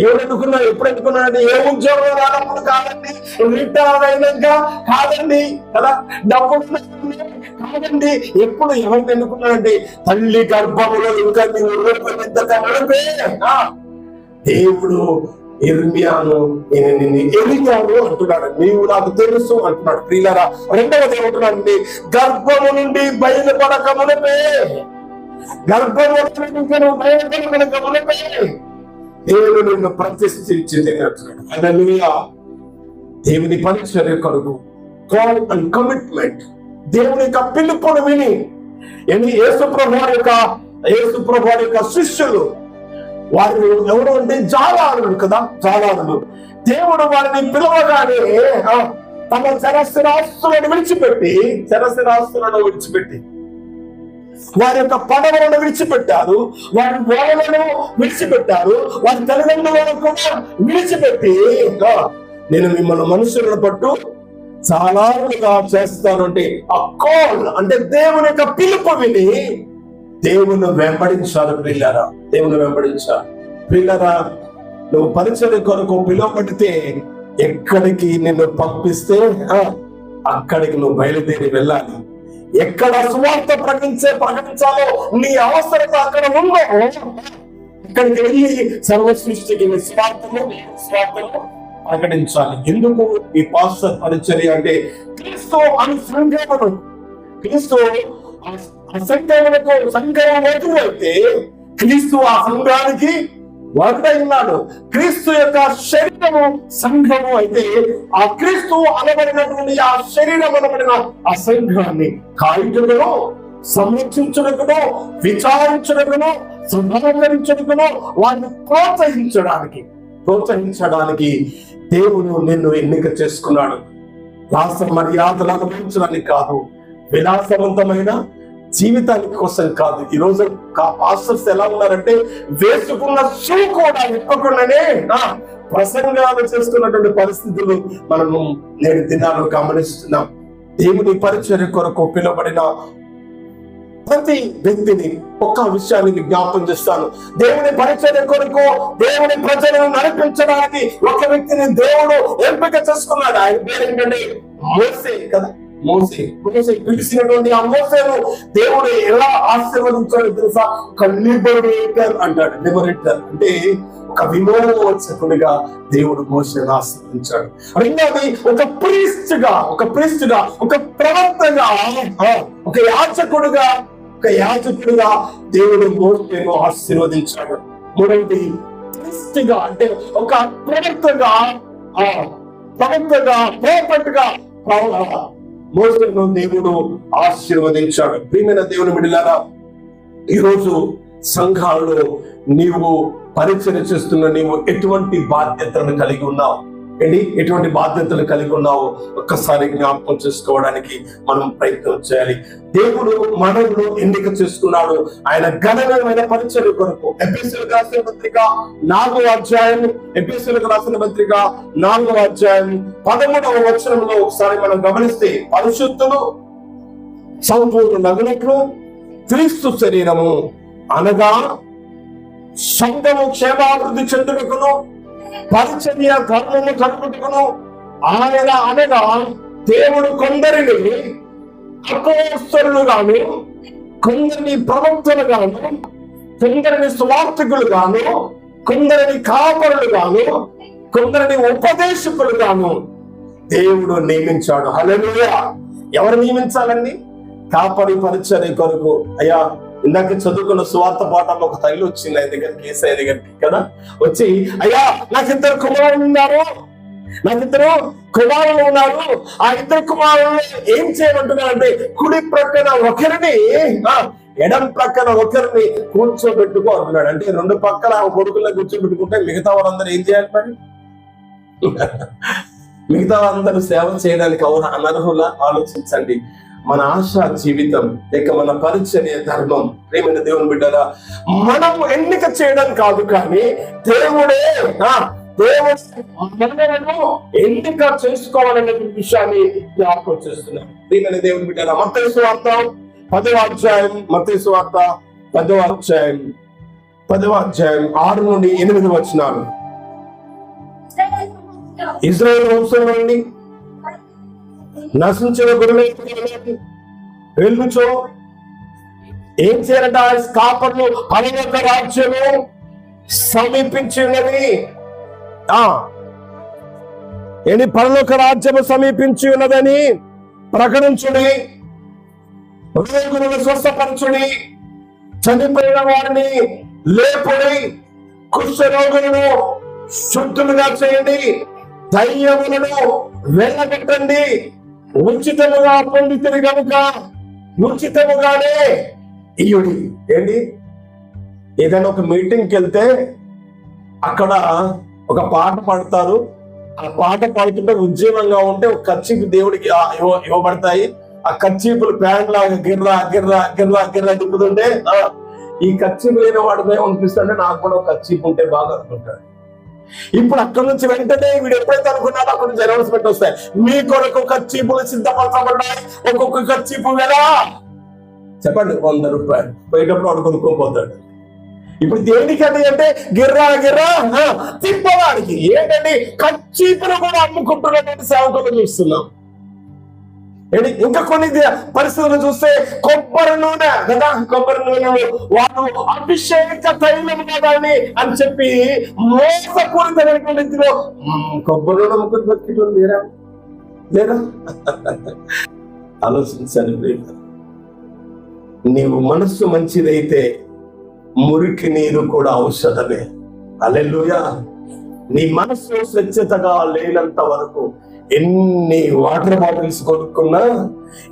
ఎప్పుడు ఎన్నుకున్నాడంటే ఏ ఉద్యోగం రానప్పుడు కాదండి, రిటైర్ అయినాక కాదండి కదా, డబ్బులు కాదండి. ఎప్పుడు ఎవరిని ఎన్నుకున్నాడంటే తల్లి గర్భములో ఇంకా నడిపే దేవుడు ఇర్మియాను నిన్ను ఎరిగాను అంటున్నాడు. నీవు నాకు తెలుసు అంటున్నాడు. ప్రియులారా, రెండవది ఏమంటున్నాడండి, గర్భము నుండి బయలుపడక మునిపే దేవుడు నిన్ను ప్రతిష్ఠించింది అంటున్నాడు. హల్లెలూయా. దేవుని పరిచర్య కొరకు కాల్ అండ్ కమిట్మెంట్, దేవుని యొక్క పిలుపును విని యేసుప్రభువు యొక్క శిష్యులు వారు ఎవరు అంటే జాలారులు కదా, జాలారులు. దేవుడు వారిని పిలవగానే తమ శరస్సురాస్తులను విడిచిపెట్టి వారి యొక్క పడవలను విడిచిపెట్టారు, వారి ఓడలను విడిచిపెట్టారు, వారి తల్లిదండ్రులను కూడా విడిచిపెట్టి నేను మిమ్మల్ని మనుషులను పట్టు జాలారులుగా చేస్తాను అంటే, ఆ కాల్ అంటే దేవుని యొక్క పిలుపు విని దేవుని వెంబడించాలి. ప్రియులారా, దేవుని వెంబడించాలి. ప్రియులారా, నువ్వు పరిచర్య కొరకు పిలువబడితే ఎక్కడికి నిన్ను పంపిస్తే అక్కడికి నువ్వు బయలుదేరి వెళ్ళాలి. ఎక్కడ సువార్త ప్రకటించాలో నీ అవసరత అక్కడ ఉందో అక్కడికి వెళ్ళి సర్వ సృష్టికి స్వార్థము ప్రకటించాలి. ఎందుకు ఈ పాస్టర్ పరిచర్య అంటే, క్రీస్తు సంఘం అయితే క్రీస్తు ఆ సంఘానికి వాడుకై ఉన్నాడు. క్రీస్తు యొక్క శరీరము సంఘము అయితే ఆ క్రీస్తు అనబడినటువంటి ఆ శరీరం అనబడిన ఆ సంఘాన్ని కాయుటకును, సంరక్షించుటకును, విచారించుటకును, సమాహరించుటకును, వారిని ప్రోత్సహించడానికి దేవుడు నిన్ను ఎన్నిక చేసుకున్నాడు. రాస మర్యాదలు అనుభవించడానికి కాదు, విలాసవంతమైన జీవితానికి కోసం కాదు. ఈ రోజు పాస్టర్స్ ఎలా ఉన్నారంటే వేసుకున్న షూ కూడా ఇప్పకుండానే ప్రసంగాలు చేస్తున్నటువంటి పరిస్థితులు మనము నేటి దినాల్లో గమనిస్తున్నాం. దేవుని పరిచర్య కొరకు పిలువబడిన ప్రతి వ్యక్తిని ఒక్క విషయాన్ని జ్ఞాపకం చేస్తాను. దేవుని పరిచర్య కొరకు దేవుని ప్రజలను నడిపించడానికి ఒక వ్యక్తిని దేవుడు ఎంపిక చేసుకున్నాడు. ఆయన పేరు ఏంటంటే మోసే కదా. మోసే పిలిచినటువంటి ఆ మోసేను దేవుడు ఎలా ఆశీర్వదించాడో తెలుసా? ఒక లిబరేటర్ అంటాడు. లిబరేటర్ అంటే ఒక విమోచకుడిగా దేవుడు మోసేను ఆశీర్వదించాడు. రెండవది ఒక ప్రీస్ట్ గా ఒక ప్రవక్తగా, ఒక యాజకుడిగా దేవుడు మోసేను ఆశీర్వదించాడు. మూడవది ప్రీస్ట్ గా అంటే ఒక ప్రవక్తగా మోసేను దేవుడు ఆశీర్వదించాడు. ప్రియమైన దేవుని బిడ్డలారా, ఈరోజు సంఘాలలో నీవు పరిచర్య చేస్తున్న నీవు ఎటువంటి బాధ్యతలను కలిగి ఉన్నావు? ఎటువంటి బాధ్యతలు కలిగి ఉన్నావో ఒక్కసారి జ్ఞాపకం చేసుకోవడానికి మనం ప్రయత్నం చేయాలి. దేవుడు మనల్ని ఎన్నిక చేసుకున్నాడు ఆయన ఘనమైన పరిచర్య కొరకు. ఎఫెసీయులకు రాసిన పత్రిక 4వ అధ్యాయం, ఎఫెసీయులకు రాసిన పత్రిక 4వ అధ్యాయం 13వ వచనంలో ఒకసారి మనం గమనిస్తే, పరిశుద్ధులు సంపూర్ణులగునట్లు క్రీస్తు శరీరము అనగా సంఘము క్షేమాభివృద్ధి చెందుటకును పరిచర్య కర్మము కలుగుటకును ఆయన అనగా దేవుడు కొందరిని అపోస్తలుగాను, కొందరిని ప్రవక్తలుగాను, కొందరిని సువార్తికులుగాను, కొందరిని కాపరులుగాను, కొందరిని ఉపదేశకులుగాను దేవుడు నియమించాడు. హల్లెలూయా. ఎవరు నియమించాలండి? కాపరి పరిచర్య కొరకు. అయ్యా, ఇందాక చదువుకున్న సువార్త పాఠం ఒక తల్లి వచ్చింది ఆయన దగ్గరికి, ఏసయ్య దగ్గరికి కదా, వచ్చి అయ్యా నాకు 2 కుమారులు ఉన్నారు, నాకు 2 కుమారులు ఉన్నారు, ఆ 2 కుమారులు ఏం చేయమంటున్నారంటే కుడి ప్రక్కన ఒకరిని ఎడం ప్రక్కన ఒకరిని కూర్చోబెట్టుకో అంటున్నాడు. అంటే 2 పక్కన కొడుకుల్లో కూర్చోబెట్టుకుంటే మిగతా వారందరూ ఏం చేయాలి మరి? మిగతా వారందరూ సేవ చేయడానికి అనర్హులా? ఆలోచించండి. మన ఆశా జీవితం లేక మన పరిచర్య ధర్మం, ప్రేమైన దేవుని బిడ్డరా, మనం ఎన్నిక చేయడం కాదు, కానీ దేవుడు మనలను ఎన్నిక చేసుకోవాలనే విషయాన్ని జ్ఞాపకం చేస్తున్నాం. ప్రేమైన దేవుని బిడ్డరా, మత్తయి సువార్త 10వ అధ్యాయం, మత్తయి సువార్త 10వ అధ్యాయం 6 నుండి 8 వచనాలు. ఇశ్రాయేలు వంశం నుండి నశించిన గొర్రెలు వెళ్ళుచో ఏం చేయాలంట? కాపర్లు పరలోక రాజ్యము సమీపించి ఉన్నది. పరలోక రాజ్యము సమీపించి ఉన్నదని ప్రకటించుడి, రోగులను స్వస్థపరచుడి, చనిపోయిన వారిని లేపుడి, కుష్ఠరోగులను శుద్ధులుగా చేయండి, దయ్యములను వెళ్ళగొట్టండి, ఉచితముగా పొందితిరి గనుక ఉచితముగానే ఇయుడి. ఏదైనా ఒక మీటింగ్కి వెళ్తే అక్కడ ఒక పాట పాడతారు, ఆ పాట పాడుతుంటే ఉజ్జీవంగా ఉంటే ఒక కర్చీపు దేవుడికి ఇవ్వబడతాయి. ఆ కర్చీపులు ప్యాంట్ లాగా గిర్రా గిర్రా గిర్రా గిర్రా తిప్పుతుంటే ఈ కర్చీపు లేని వాడిపై అనిపిస్తుంటే నాకు కూడా ఒక కర్చీపు ఉంటే బాగా అనుకుంటాడు. ఇప్పుడు అక్కడి నుంచి వెంటనే వీడు ఎప్పుడైతే అనుకున్నాడో అక్కడి నుంచి అనౌన్స్మెంట్ వస్తాయి, మీ కొరకు కర్చీపులు సిద్ధపరచబడ్డాయి, ఒక్కొక్క కర్చీపు కదా చెప్పండి 100 రూపాయలు, పోయేటప్పుడు వాడు కొనుక్కోపోతాడు. ఇప్పుడు దేనికని అంటే గిర్రా గిర్రా తిప్పడానికి. ఏంటంటే కర్చీపులు కూడా అమ్ముకుంటున్నటువంటి సేవకులు చూస్తున్నాం. ఇంకా కొన్ని పరిస్థితులు చూస్తే కొబ్బరి నూనె కదా, కొబ్బరి నూనె వాళ్ళు అభిషేక తైలం కదా అని చెప్పి మోసపూరితమైనటువంటి రీతిలో కొబ్బరి నూనె అమ్ముకుని బతికేటోళ్ళు లేదా? ఆలోచించాలి. నీవు మనస్సు మంచిదైతే మురికి నీరు కూడా ఔషధమే. హల్లెలూయా. నీ మనస్సు స్వచ్ఛతగా లేనంత వరకు ఎన్ని వాటర్ బాటిల్స్ కొనుక్కున్నా,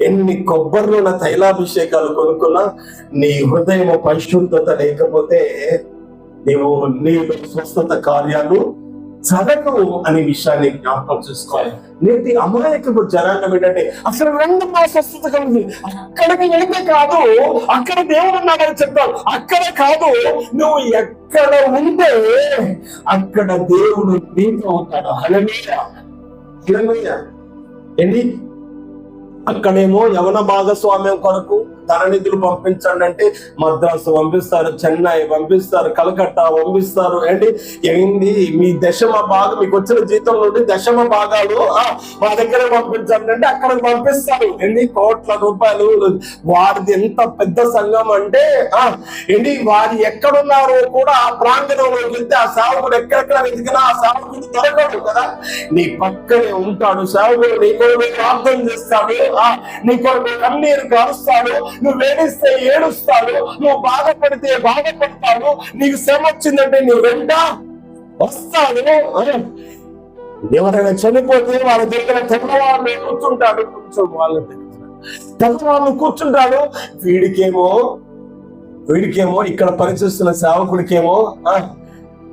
ఎన్ని కొబ్బరిలో తైలాభిషేకాలు కొనుక్కున్నా, నీ హృదయం పరిశుద్ధత లేకపోతే నీలో స్వస్థత కార్యాలు జరగవు అనే విషయాన్ని జ్ఞాపకం చేసుకోవాలి. నేటి అమాయకపు జనాంగం ఏంటంటే అసలు 2 స్వస్థత కలిగింది. అక్కడికి వెళితే కాదు, అక్కడ దేవుడు ఉన్నాడని చెప్తావు. అక్కడ కాదు, నువ్వు ఎక్కడ ఉంటే అక్కడ దేవుడు నీతో ఉంటాడు. హల్లెలూయా. అక్కడేమో యవన భాగస్వామ్యం కొరకు ధన నిధులు పంపించండి అంటే మద్రాసు పంపిస్తారు, చెన్నై పంపిస్తారు, కలకత్తా పంపిస్తారు. మీ దశమ భాగం, మీకు వచ్చిన జీతం నుండి దశమ భాగాలు మా దగ్గర పంపించండి అంటే అక్కడ పంపిస్తారు. కోట్ల రూపాయలు. వారిది ఎంత పెద్ద సంఘం అంటే వారు ఎక్కడున్నారో కూడా ఆ ప్రాంగణంలోకి వెళ్తే ఆ సేవకుడు ఎక్కడెక్కడ వెతికినా ఆ సేవకుడు దొరకడు కదా. నీ పక్కనే ఉంటాడు సేవకుడు, నీ కొరకు ప్రార్థన చేస్తాడు, నీ కొరకు కన్నీరు కారుస్తాడు, నువ్వు ఏడిస్తే ఏడుస్తాడు, నువ్వు బాధపడితే బాధపడతాడు, నీకు శ్రమ వచ్చిందంటే నీ వెంట వస్తాడు. ఎవరైనా చనిపోతే వాళ్ళ దగ్గర తెల్లవాళ్ళు కూర్చుంటాడు, వాళ్ళ తెల్లవాళ్ళు కూర్చుంటాడు. వీడికేమో ఇక్కడ పనిచేస్తున్న సేవకుడికేమో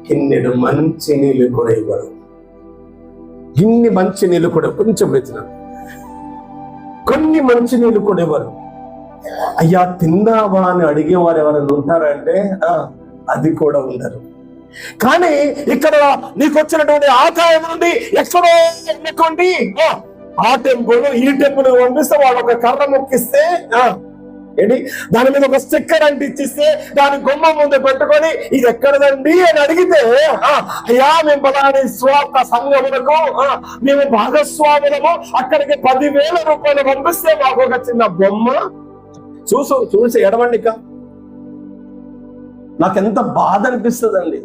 కిన్నెడు మంచి నీళ్ళు కూడా ఇవ్వడు. ఇన్ని మంచి నీళ్ళు కూడా కొంచెం వెతినాడు. కొన్ని మంచి నీళ్ళు కూడా ఇవ్వరు. అయ్యా తిన్నావా అని అడిగేవారు ఎవరైనా ఉంటారా అంటే అది కూడా ఉండరు. కానీ ఇక్కడ నీకు వచ్చినటువంటి ఆదాయం నుండి ఎక్కడో ఉన్నటువంటి ఆ టెంపుల్ ఈ టెంపుల్ పంపిస్తే వాళ్ళు ఒక కర్ర మొక్కిస్తే ఏంటి దాని మీద ఒక స్టిక్కర్ అంటిచ్చిస్తే దాని గుమ్మం ముందు పెట్టుకొని ఇది ఎక్కడదండి అని అడిగితే అయ్యా మేము పలాని స్వార్థ సంఘములకు మేము భాగస్వాములము అక్కడికి 10,000 రూపాయలు పంపిస్తే మాకు ఒక చిన్న బొమ్మ చూసి ఎడవండిక నాకెంత బాధ అనిపిస్తుందండి.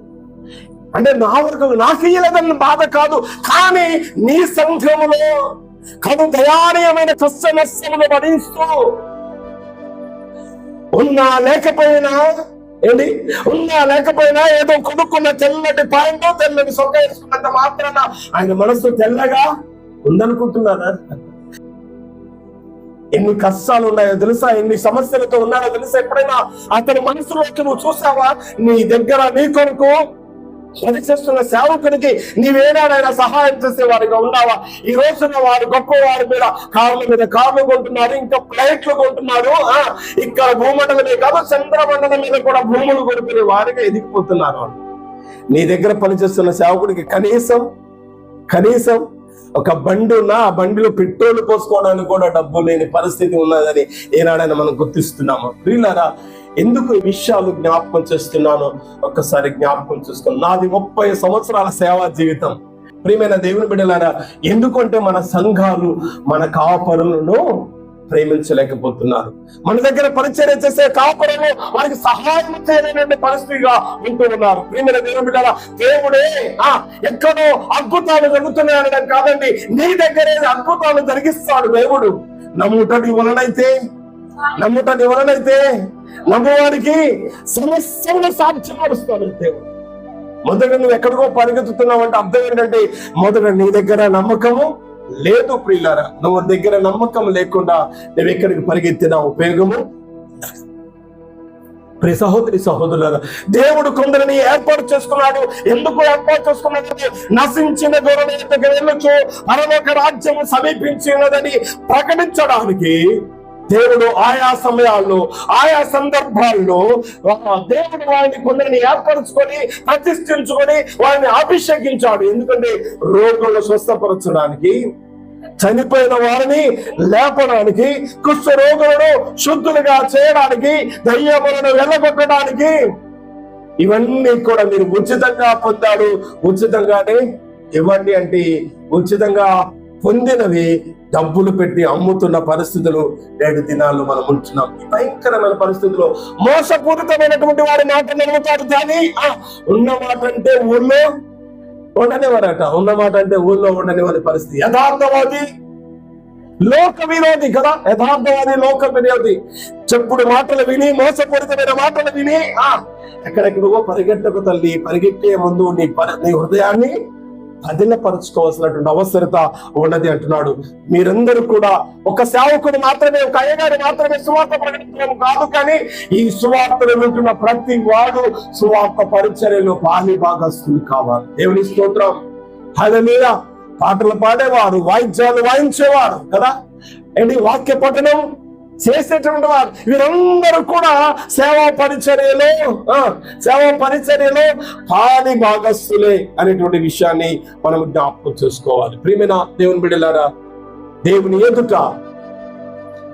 అంటే నా వరకు నాకు ఇయ్యలేదని బాధ కాదు, కానీ నీ సంఘములో కను దయానీయమైన కష్ట నష్టములు భరిస్తూ ఉన్నా లేకపోయినా ఏదో కొనుక్కున్న తెల్లటి పాయింట్ తెల్లటి సొక్క వేసుకున్నంత మాత్రాన ఆయన మనసు తెల్లగా ఉందనుకుంటున్నారా? ఎన్ని కష్టాలు ఉన్నాయో తెలుసా, ఎన్ని సమస్యలతో ఉన్నాయో తెలుసా? ఎప్పుడైనా అతని మనసులోకి నువ్వు చూసావా? నీ దగ్గర నీ కొరకు పనిచేస్తున్న సేవకునికి నీవేనాడైనా సహాయం చేసే వారిగా ఉన్నావా? ఈ రోజున వారు గొప్ప వారి మీద కార్లు కొంటున్నారు, ఇంకా ఫ్లైట్లు కొంటున్నారు, ఇక్కడ భూమండలమే కాదు చంద్రమండలం మీద కూడా భూములు కొనుక్కునే వారిగా ఎదిగిపోతున్నారు. నీ దగ్గర పనిచేస్తున్న సేవకుడికి కనీసం ఒక బండి ఉన్నా ఆ బండిలో పెట్రోల్ పోసుకోవడానికి కూడా డబ్బు లేని పరిస్థితి ఉన్నదని ఏనాడైనా మనం గుర్తిస్తున్నాము. ప్రియులారా, ఎందుకు ఈ విషయాలు జ్ఞాపకం చేస్తున్నానో ఒక్కసారి జ్ఞాపకం చేసుకున్నాను. నాది 30 సంవత్సరాల సేవా జీవితం. ప్రియమైన దేవుని బిడ్డలారా, ఎందుకంటే మన సంఘాలు మన కాపరులను ప్రేమించలేకపోతున్నారు. మన దగ్గర పరిచర్య చేసే కాపరులు వారికి సహాయం చేయలేని పరిస్థితిగా ఉంటూ ఉన్నారు. ప్రియమైన దేవుని బిడ్డలారా, దేవుడే ఎక్కడో అద్భుతాలు జరుగుతున్నాయనడం కాదండి, నీ దగ్గరే అద్భుతాలు జరిగిస్తాడు దేవుడు. నమ్ముటని వలనైతే నమ్మవారికి సమస్యలను సాధ్యపరుస్తాడు దేవుడు. మొదట నువ్వు ఎక్కడికో పరిగెత్తుతున్నావు అంటే అర్థం ఏంటంటే మొదట నీ దగ్గర నమ్మకము లేదు. ప్రియులారా, నువ్వు దగ్గర నమ్మకం లేకుండా నువ్వు ఎక్కడికి పరిగెత్తినా ఉపయోగము. ప్రియ సహోదరి సహోదరులారా, దేవుడు కొందరిని ఏర్పాటు చేసుకున్నాడు. ఎందుకు ఏర్పాటు చేసుకున్నాడంటే నశించిన గొర్రెల యొద్దకు వెళ్ళొచ్చు, పరలోక రాజ్యము సమీపించినదని ప్రకటించడానికి దేవుడు ఆయా సమయాల్లో ఆయా సందర్భాల్లో దేవుడు వారిని కొందరిని ఏర్పరచుకొని ప్రతిష్ఠించుకొని వారిని అభిషేకించాడు. ఎందుకంటే రోగులను స్వస్థపరచడానికి, చనిపోయిన వారిని లేపడానికి, కుష్ఠ రోగులను శుద్ధులుగా చేయడానికి, దయ్యములను వెళ్ళగొట్టడానికి ఇవన్నీ కూడా మీరు ఉచితంగా పొందాడు. ఉచితంగానే ఇవ్వండి అంటే ఉచితంగా పొందినవి డబ్బులు పెట్టి అమ్ముతున్న పరిస్థితులు నేటి దినాల్లో మనం ఉంటున్నాం. ఈ భయంకరమైన పరిస్థితుల్లో మోసపూరితమైనటువంటి వారి మాట నమ్ముతాడు, కానీ ఉన్న మాట అంటే ఊళ్ళో ఉండనివారట. ఉన్న మాట అంటే ఊళ్ళో ఉండనివారి పరిస్థితి. యథార్థవాది లోక విరోధి కదా, యథార్థవాది లోక విరోధి. చెప్పుడు మాటలు విని, మోసపూరితమైన మాటలు విని ఎక్కడెక్కడో పరిగెట్టకు తల్లి. పరిగెట్టే ముందు నీ హృదయాన్ని పదిలపరుచుకోవాల్సినటువంటి అవసరత ఉన్నది అంటున్నాడు. మీరందరూ కూడా ఒక సేవకుడు మాత్రమే, ఒక అయ్యగారు మాత్రమే సువార్త ప్రకటించడం కాదు, కానీ ఈ సువార్తను వింటున్న ప్రతి వాడు సువార్త పరిచర్యలో పాలి భాగస్తులు కావాలి. దేవుని స్తోత్రం. హల్లెలూయా. పాటలు పాడేవారు, వాయిద్యాలు వాయించేవారు కదా, ఏంటి వాక్య పఠనం చేసేటువంటి వారు, వీరందరూ కూడా సేవా పరిచర్యలో పాలి భాగస్తులే అనేటువంటి విషయాన్ని మనం జ్ఞాపకం చేసుకోవాలి. ప్రియమైన దేవుని బిడ్డలారా, దేవుని ఎదుట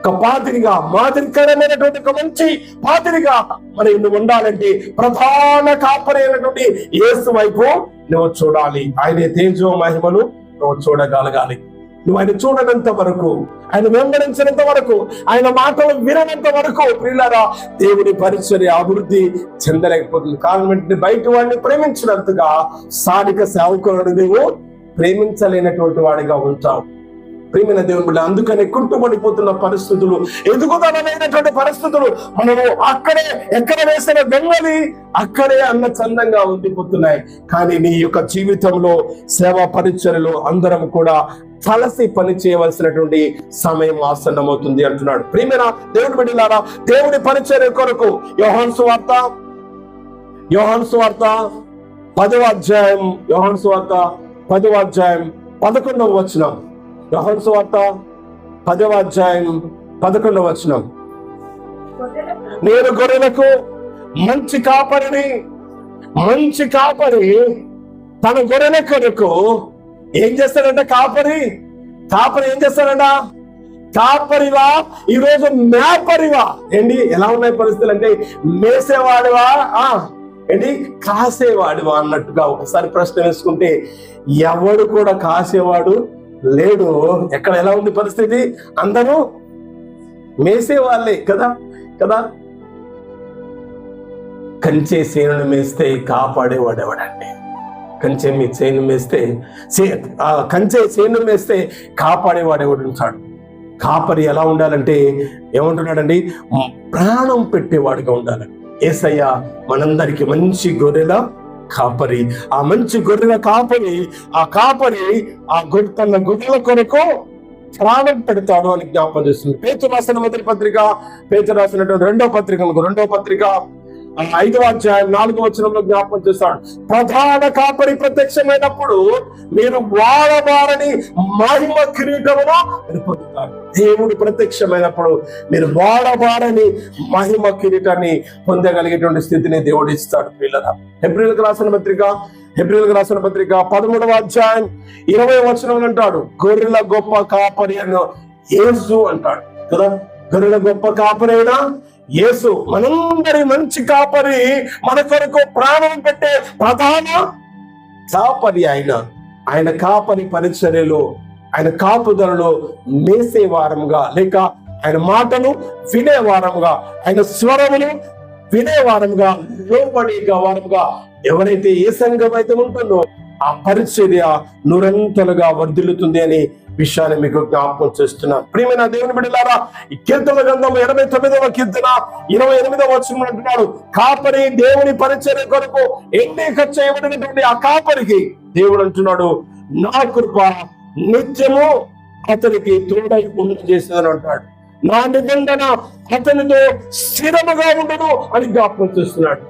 ఒక పాదిరిగా, మాదిరికరమైనటువంటి ఒక మంచి పాదిరిగా మనం నువ్వు ఉండాలంటే ప్రధాన కాపరి అయినటువంటి యేసు వైపు నువ్వు చూడాలి. ఆయన తేజో మహిమను నువ్వు చూడగలగాలి. నువ్వు ఆయన చూడనంత వరకు, ఆయన వెంబడించినంత వరకు, ఆయన మాటలు విననంత వరకు ప్రియులారా దేవుని పరిచర్య అభివృద్ధి చెందలేకపోతుంది. కారణం ఏంటంటే బయట వాడిని ప్రేమించినంతగా స్థానిక సేవకులను నువ్వు ప్రేమించలేనటువంటి వాడిగా ఉంటావు. ప్రియమైన దేవుని బిడ్డ, అందుకని కుంటుపడిపోతున్న పరిస్థితులు, ఎదుగుదలైనటువంటి పరిస్థితులు మనము అక్కడే ఎక్కడ వేసిన వెంగలి అక్కడే అన్న చందంగా ఉండిపోతున్నాయి. కానీ నీ యొక్క జీవితంలో సేవా పరిచర్యలో అందరం కూడా కలిసి పని చేయవలసినటువంటి సమయం ఆసన్నమవుతుంది అంటున్నాడు. ప్రియమైన దేవుని బిడ్డలారా, దేవుని పరిచర్య కొరకు యోహాను సువార్త 10వ అధ్యాయం 11వ వచనం, యోహాను సువార్త 10వ అధ్యాయం 11వ వచనం. నేను గొర్రెలకు మంచి కాపరిని. మంచి కాపరి తన గొర్రెల కొరకు ఏం చేస్తాడంట? కాపరి ఏం చేస్తాడంట? కాపరివా ఈరోజు మేపరివా? ఏంటి ఎలా ఉన్నాయి పరిస్థితులు అంటే, మేసేవాడివా ఏంటి కాసేవాడివా అన్నట్టుగా ఒకసారి ప్రశ్న వేసుకుంటే ఎవడు కూడా కాసేవాడు లేడు. ఎక్కడ ఎలా ఉంది పరిస్థితి? అందరూ మేసేవాళ్ళే కదా. కంచే సేనును మేస్తే కాపాడేవాడు ఎవడండి? కంచే సేను మేస్తే కాపాడేవాడు ఎవడు ఉంటాడు? కాపరి ఎలా ఉండాలంటే ఏమంటున్నాడండి? ప్రాణం పెట్టేవాడుగా ఉండాలని. యేసయ్య మనందరికి మంచి గొర్రెల కాపరి. ఆ మంచి గొర్రెల కాపరి తన గొర్రెల కొరకు ప్రాణం పెడతాడు అని జ్ఞాపకం చేస్తుంది. పేతురు రాసిన మొదటి పత్రిక, పేతురు రాసినటువంటి రెండవ పత్రిక 5వ అధ్యాయం 4వ వచనంలో జ్ఞాపకం చేస్తాడు. ప్రధాన కాపరి ప్రత్యక్షమైనప్పుడు మీరు వాడబారని మహిమ కిరీటమును పొందుతారు. దేవుడు ప్రత్యక్షమైనప్పుడు మీరు వాడబారని మహిమ కిరీటాన్ని పొందగలిగేటువంటి స్థితిని దేవుడు ఇస్తాడు. పిల్లల హెబ్రీయులకు రాసిన పత్రిక 13వ అధ్యాయం 20వ వచనం అంటాడు, గొర్రెల గొప్ప కాపరి అని యేసు అంటాడు కదా. గొర్రెల గొప్ప కాపరి అయినా యేసు, మనందరి మంచి కాపరి, మన కొరకు ప్రాణం పెట్టే ప్రధాన కాపరి ఆయన కాపరి పరిచర్యలో, ఆయన కాపుదలలో మేసే వారంగా, లేక ఆయన మాటను వినే వారంగా, ఆయన స్వరమును వినే వారంగా, లోబడే వారంగా ఎవరైతే ఏ సంఘం అయితే ఉంటుందో ఆ పరిచర్య నురంతలుగా వర్ధిల్లుతుంది అని విషయాన్ని మీకు జ్ఞాపకం చేస్తున్నాను. ప్రియమైన దేవుని బిడ్డలారా, ఈ కీర్తన గ్రంథం 89వ కీర్తన 28వ వచనం అంటున్నాడు, కాపరి దేవుని పరిచర్య కొరకు ఎన్నిక చేయబడినటువంటి ఆ కాపరికి దేవుడు అంటున్నాడు, నా కృప నిత్యము అతనికి తోడై చేసేదని అంటాడు. నా నిబంధన అతనితో స్థిరముగా ఉండదు అని జ్ఞాపకం చేస్తున్నాడు.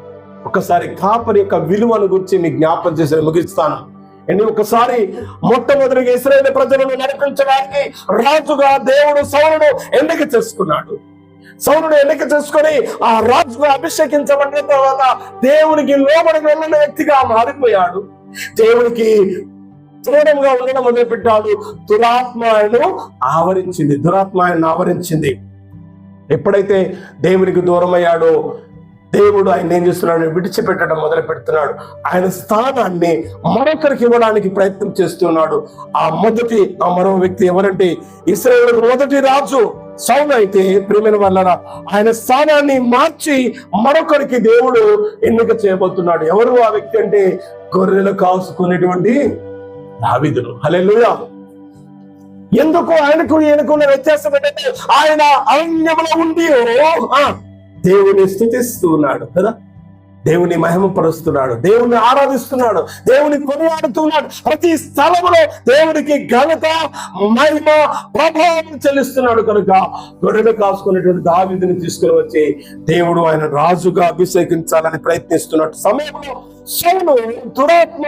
ఒకసారి కాపరి యొక్క విలువను గురించి మీకు జ్ఞాపకం చేసి ముగిస్తాను. ఒకసారి మొట్టమొదటిగా ఇశ్రాయేలు ప్రజలను నడిపించడానికి రాజుగా దేవుడు సౌలును ఎన్నిక చేసుకున్నాడు. సౌలును ఎన్నిక చేసుకుని ఆ రాజుగా అభిషేకించబడిన తర్వాత దేవునికి లోబడి వెళ్ళిన వ్యక్తిగా మారిపోయాడు. దేవునికి దూరంగా ఉండడం మొదలుపెట్టాడు. దురాత్మ ఆయనను ఆవరించింది. ఎప్పుడైతే దేవునికి దూరం అయ్యాడో దేవుడు ఆయన ఏం చేస్తున్నాడు? విడిచిపెట్టడం మొదలు పెడుతున్నాడు. ఆయన స్థానాన్ని మరొకరికి ఇవ్వడానికి ప్రయత్నం చేస్తున్నాడు. ఆ మరో వ్యక్తి ఎవరంటే ఇశ్రాయేలు మొదటి రాజు సౌలు అయితే, ప్రియమైన వాళ్ళరా, ఆయన స్థానాన్ని మార్చి మరొకరికి దేవుడు ఎన్నిక చేయబోతున్నాడు. ఎవరు ఆ వ్యక్తి అంటే గొర్రెలు కాసుకునేటువంటి దావీదును. హల్లెలూయా. ఎందుకు ఈయనకున్న వ్యత్యాసం ఏంటంటే ఆయన అరణ్యంలో ఉండి దేవుని స్తుతిస్తున్నాడు కదా, దేవుని మహిమపరుస్తున్నాడు, దేవుని ఆరాధిస్తున్నాడు, దేవుని కొనియాడుతున్నాడు. ప్రతి స్థలంలో దేవునికి ఘనత, మహిమ, ప్రభావం చెల్లిస్తున్నాడు. కనుక గొర్రెలు కాసుకునేటువంటి దావీదుని తీసుకుని వచ్చి దేవుడు ఆయన రాజుగా అభిషేకించాలని ప్రయత్నిస్తున్నట్టు సమయంలో సౌలు దురాత్మ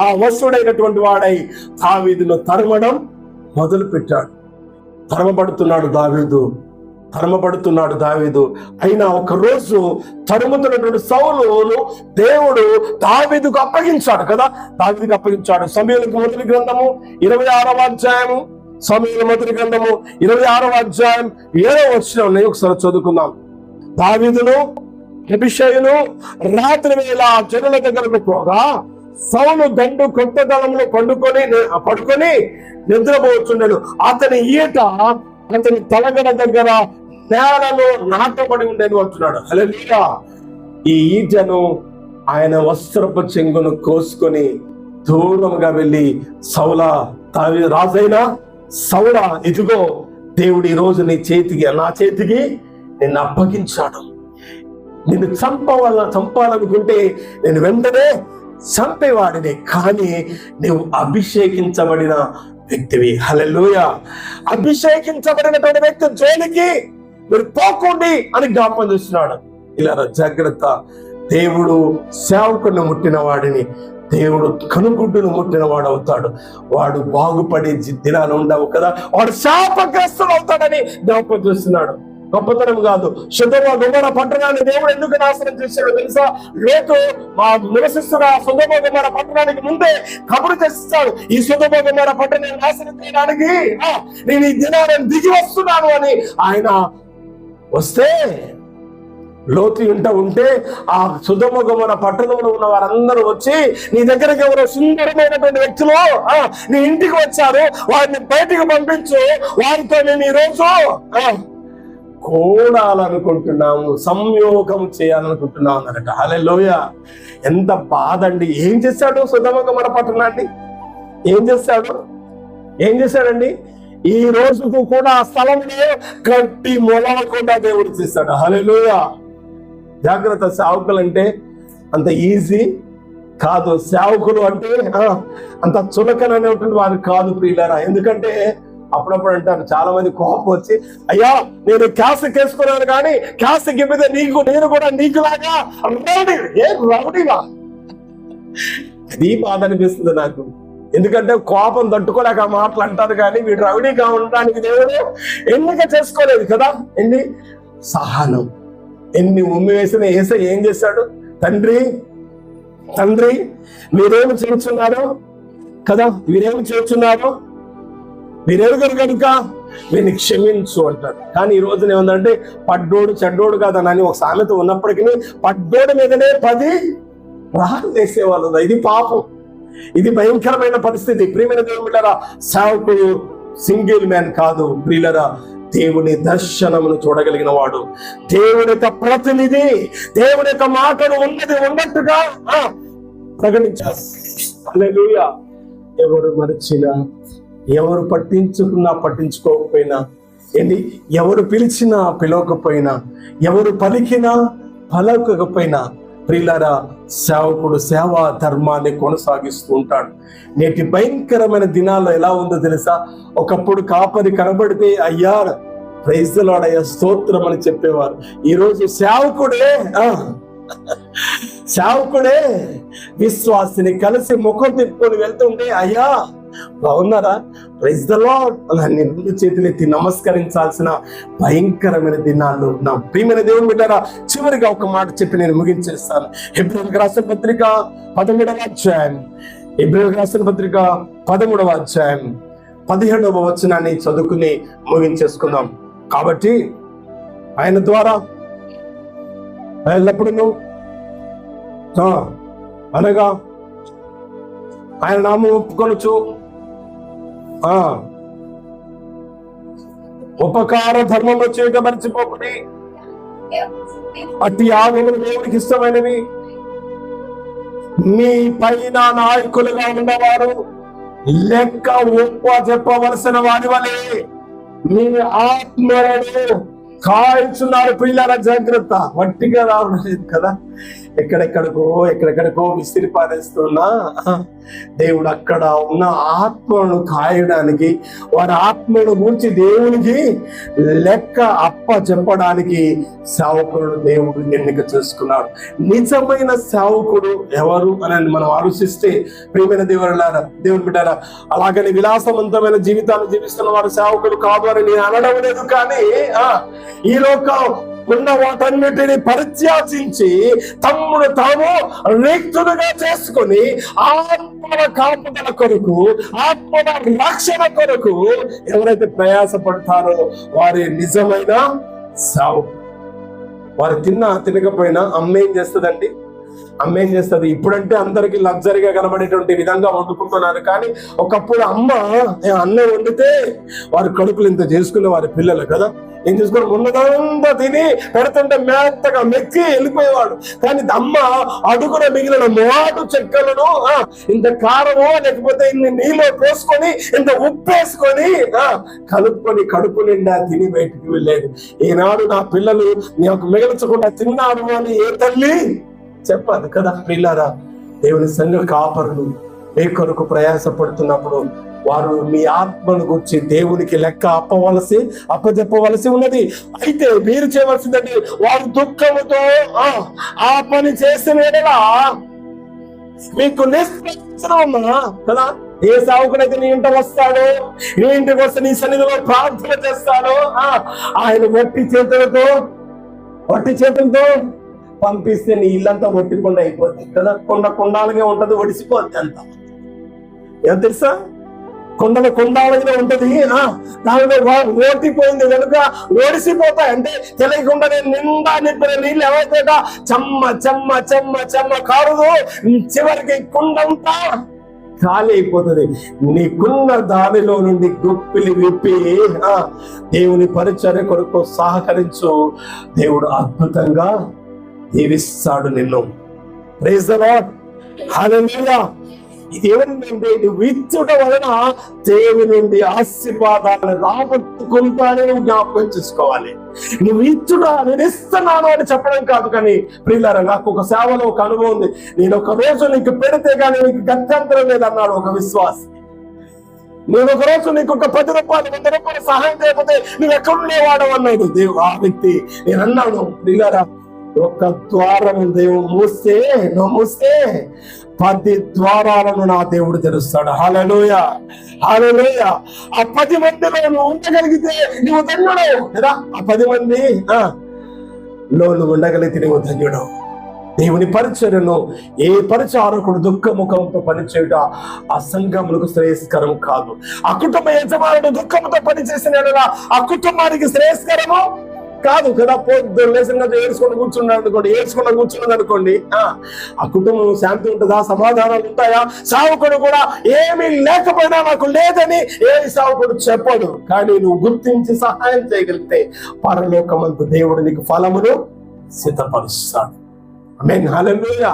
ఆ వశుడైనటువంటి వాడై దావీదును తరమడం మొదలు పెట్టాడు. తరమబడుతున్నాడు దావీదు. అయినా ఒక రోజు తరుముతున్నటువంటి సౌలును దేవుడు దావీదుకు అప్పగించాడు కదా. సమూయేలు మొదటి గ్రంథము 26వ అధ్యాయము 7వ వచనం ఒకసారి చదువుకుందాం. దావీదును అభిషేకును రాత్రి వేళ జనుల దగ్గరకు పోగా సౌలు దండు కొత్త దళంలో పడుకొని నిద్రపోతుండెను. అతని ఈట అతని తలగడ దగ్గర నేలలో నాటబడి ఉండేను అంటున్నాడు. హల్లెలూయా. ఈ ఈటను ఆయన వస్త్రపు చెంగును కోసుకొని దూరంగా వెళ్ళి రాజైన సౌలా, ఇదిగో దేవుడు ఈ రోజు నా చేతికి నిన్ను అప్పగించాడు. నిన్ను చంపాలనుకుంటే నేను వెంటనే చంపేవాడిని, కానీ నువ్వు అభిషేకించబడిన వ్యక్తివి. హల్లెలూయా. అభిషేకించబడినటువంటి వ్యక్తి జోలికి మీరు పోకండి అని జ్ఞాపకం చేస్తున్నాడు. ఇలా జాగ్రత్త. దేవుడు సేవకుని ముట్టిన వాడిని దేవుడు కనుగుడ్డును ముట్టిన వాడు అవుతాడు. వాడు బాగుపడే దినాలు ఉండవు కదా, వాడు శాపగ్రస్తులు అవుతాడని జ్ఞాపకం చేస్తున్నాడు. గొప్పతనం కాదు. సొదొమ గొమొర్ర పట్టణాన్ని దేవుడు ఎందుకు నాశనం చేశాడో తెలుసా? లోతు నివసిస్తున్న సొదొమ గొమొర్ర పట్టణానికి ముందే కబురు చేస్తాడు, ఈ సొదొమ గొమొర్ర పట్టణాన్ని నాశనం చేయడానికి నేను ఈ దినాలను దిగి వస్తున్నాను అని. ఆయన వస్తే లోతు ఇంట ఉంటే ఆ సొదొమ గొమొర్ర పట్టణంలో ఉన్న వారందరూ వచ్చి, నీ దగ్గరికి ఎవరో సుందరమైనటువంటి వ్యక్తులు నీ ఇంటికి వచ్చారు, వారిని బయటికి పంపించు, వారితో నేను ఈరోజు కూడాలనుకుంటున్నాము, సంయోగం చేయాలనుకుంటున్నాం అన్నట. హల్లెలూయా. ఎంత బాధ అండి. ఏం చేశాడు సొదొమ గొమొర్ర పట్టణాన్ని? ఏం చేశాడండి? ఈ రోజుకు కూడా ఆ స్థలంలో గట్టి మొలవకుండా దేవుడు చేశాడు. హల్లెలూయా. జాగ్రత్త. సేవకులు అంటే అంత ఈజీ కాదు. సేవకులు అంటే అంత చులకననేటువంటి వారు కాదు ప్రియులారా. ఎందుకంటే అప్పుడప్పుడు అంటారు చాలా మంది, కోపం వచ్చి, అయ్యా నేను క్యాసెట్ వేసుకున్నాను కానీ క్యాసెట్ మీద నేను కూడా నీకులాగా రౌడీగా. అది బాధ అనిపిస్తుంది నాకు. ఎందుకంటే కోపం తట్టుకోలేక మాటలు అంటారు కానీ వీడు రౌడీగా ఉండడానికి దేవుడు ఎన్నిక చేసుకోలేదు కదా. సహనం. ఎన్ని ఉమ్మి వేసిన యేసయ్య ఏం చేశాడు? తండ్రి మీరేమి చేస్తున్నారో కదా, మీరెరుగురు కనుక వీరిని క్షమించు అంటారు. కానీ ఈ రోజున ఏమందంటే పడ్డోడు చెడ్డోడు కాదని ఒక సామెత ఉన్నప్పటికీ పడ్డోడు మీదనే 10 రాళ్ళు వేసేవాళ్ళు. ఇది పాపం. ఇది భయంకరమైన పరిస్థితి. ప్రియమైన దేవుని బిడ్డలారా, సేవకుడు సింగిల్ మ్యాన్ కాదు ప్రియులారా. దేవుని దర్శనమును చూడగలిగిన వాడు, దేవుని యొక్క ప్రతినిధి, దేవుని యొక్క మాటను ఉన్నది ఉన్నట్టుగా ప్రకటించారు. హల్లెలూయా. ఎవరు మరిచినా, ఎవరు పట్టించుకున్నా పట్టించుకోకపోయినా, ఎవరు పిలిచినా పిలవకపోయినా, ఎవరు పలికినా పలకకపోయినా ప్రియులారా, సేవకుడు సేవా ధర్మాన్ని కొనసాగిస్తూ ఉంటాడు. నేటి భయంకరమైన దినాల్లో ఎలా ఉందో తెలుసా? ఒకప్పుడు కాపరి కనబడితే అయ్యా ప్రైజ్ ది లార్డ్, అయ్యా స్తోత్రం అని చెప్పేవారు. ఈరోజు సేవకుడే విశ్వాసిని కలిసి ముఖం తిప్పుకొని వెళ్తుంటే, అయ్యా బాగున్నారా, ప్రైజ్ ది లార్డ్ అని 2 చేతులెత్తి నమస్కరించాల్సిన భయంకరమైన దినాల్లో నా ప్రియమైన దేవుని బిడ్డలారా, చివరిగా ఒక మాట చెప్పి నేను ముగించేస్తాను. హెబ్రీయులకు రాసిన పత్రిక 13వ అధ్యాయం, 17వ వచనాన్ని చదువుకుని ముగించేసుకుందాం. కాబట్టి ఆయన ద్వారా ఎల్లప్పుడూ అనగా ఆయన నామం ఒప్పుకొనొచ్చు, ఉపకార ధర్మంలో చేయటం మర్చిపోకుడి. అట్టి ఆగములు దేవునికి ఇష్టమైనవి. మీ పైన నాయకులుగా ఉన్నవారు లెక్క ఒప్ప చెప్పవలసిన వారి వలె మీ ఆత్మలను కాల్చున్నారు. పిల్లల జాగ్రత్త. వట్టిగా రావడం కదా, ఎక్కడెక్కడికో విసిరి పారేస్తున్నా దేవుడు అక్కడ ఉన్న ఆత్మను కాయడానికి, వారి ఆత్మను గురించి దేవునికి లెక్క అప్ప చెప్పడానికి సేవకుడు దేవుడు ఎన్నిక చేసుకున్నాడు. నిజమైన సేవకుడు ఎవరు అని మనం ఆలోచిస్తే ప్రియమైన దేవుని బిడ్డలారా, అలాగని విలాసవంతమైన జీవితాన్ని జీవిస్తున్న వారు సేవకుడు కాదు అని నేను అనడం లేదు. కానీ ఈ లోకం ఉన్న వాటన్నిటిని పరిత్యాజించి తమ్ముడు తాము రిక్తులుగా చేసుకుని ఆత్మల కాపుదల కొరకు, ఆత్మల రక్షణ కొరకు ఎవరైతే ప్రయాసపడతారో వారి నిజమైన సేవకుడు. వారు తినకపోయినా అమ్మేం చేస్తుందండి? అమ్మేం చేస్తుంది? ఇప్పుడంటే అందరికి లగ్జరీగా కనబడేటువంటి విధంగా వండుకుంటున్నారు. కానీ ఒకప్పుడు అన్నం వండితే వారి కడుపులు ఇంత చేసుకునే వారి పిల్లలు కదా, ఏం చేసుకుని ఉన్నదంతా తిని పెడుతుంటే మెత్తగా మెక్కి వెళ్ళిపోయేవాడు. కానీ అమ్మ అడుగున మిగిలిన మోటు చెక్కలను ఇంత కారమో లేకపోతే ఇన్ని నీళ్ళు పోసుకొని ఇంత ఉప్పు వేసుకొని కలుపుకొని కడుపు నిండా తిని బయటికి వెళ్ళేది. ఈనాడు నా పిల్లలు నాకు మిగల్చకుండా తిన్నారు అని ఏ తల్లి చెప్పాలి కదా. పిల్లారా, దేవుని సంఘ కాపరులు మీ కొరకు ప్రయాసపడుతున్నప్పుడు వారు మీ ఆత్మను గురించి దేవునికి లెక్క అప్పచెప్పవలసి ఉన్నది. అయితే మీరు చేయవలసిందండి, వారు దుఃఖముతో ఆ పని చేసిన మీకు నిష్ప్రయోజనమా కదా. ఏ సేవకుడైతే నీ ఇంట వస్తాడో, నీ ఇంటికి వస్తే నీ సన్నిధిలో ప్రార్థన చేస్తాడో ఆయన వట్టి చేతులతో పంపిస్తే నీ ఇల్లంతా ఒట్టికుండా అయిపోద్ది కదా. కొండాలుగా ఉంటది, ఒడిసిపోద్ది అంతా. ఏం తెలుసా, కొండాలుగా ఉంటది, దానిలో ఓటిపోయింది కనుక ఓడిసిపోతాయి. అంటే తెలియకుండా నిండా నింపిన నీళ్ళు ఏవైతే చెమ్మ చెమ్మ చెమ్మ చెమ్మ కారుదు, చివరికి కుండంతా ఖాళీ అయిపోతుంది. నీకున్న దానిలో నుండి గుప్పిలి విప్పి దేవుని పరిచర్య కొరకు సహకరించు. దేవుడు అద్భుతంగా దీవిస్తాడు నిన్ను. ప్రైజ్ ది లార్డ్, హల్లెలూయా. ఇదేమంటే నువ్వు ఇచ్చుట వలన దేవుని నుండి ఆశీర్వాదాలను రాబట్టుకుంటానని జ్ఞాపకం చేసుకోవాలి. నువ్వు ఇచ్చుట, నేను ఇస్తున్నాను అని చెప్పడం కాదు. కానీ ప్రియులారా, నాకు ఒక సేవలో ఒక అనుభవం ఉంది. నేను ఒక రోజు నీకు పెడితే కానీ నీకు గత్యంతరం లేదన్నాడు ఒక విశ్వాసి. నేను ఒక రోజు నీకు ఒక 10 రూపాయలు 100 రూపాయలు సహాయం చేయకపోతే నువ్వు ఎక్కడుండేవాడు అన్నాడు దేవుడు. ఆ వ్యక్తి నేను అన్నాడు, ప్రియులారా, ఒక ద్వారం దేవుడు మూస్తే 10 ద్వారాలను నా దేవుడు తెరుస్తాడు. హల్లెలూయా, హల్లెలూయా. ఆ 10 మందిలో నువ్వు ఉండగలిగితే నువ్వు ధన్యుడు కదా. ఆ 10 మంది నువ్వు ఉండగలిగితే నువ్వు ధన్యుడు. దేవుని పరిచర్యను ఏ పరిచారకుడు దుఃఖముఖంతో పనిచేయుట ఆ సంఘములకు శ్రేయస్కరం కాదు. ఆ కుటుంబ యజమానుడు దుఃఖంతో పనిచేసిన ఆ కుటుంబానికి శ్రేయస్కరము కాదు కదా. పొద్దున్న ఏడ్చుకుంటూ కూర్చున్నది అనుకోండి, ఆ కుటుంబం శాంతి ఉంటుందా, సమాధానాలు ఉంటాయా? సావుకుడు కూడా ఏమీ లేకపోయినా నాకు లేదని ఏ సావుకుడు చెప్పడు. కానీ నువ్వు గుర్తించి సహాయం చేయగలిగితే పరలోకమందు దేవుడు నీకు ఫలమును సిద్ధపరుస్తాడు. ఆమేన్, హల్లెలూయా,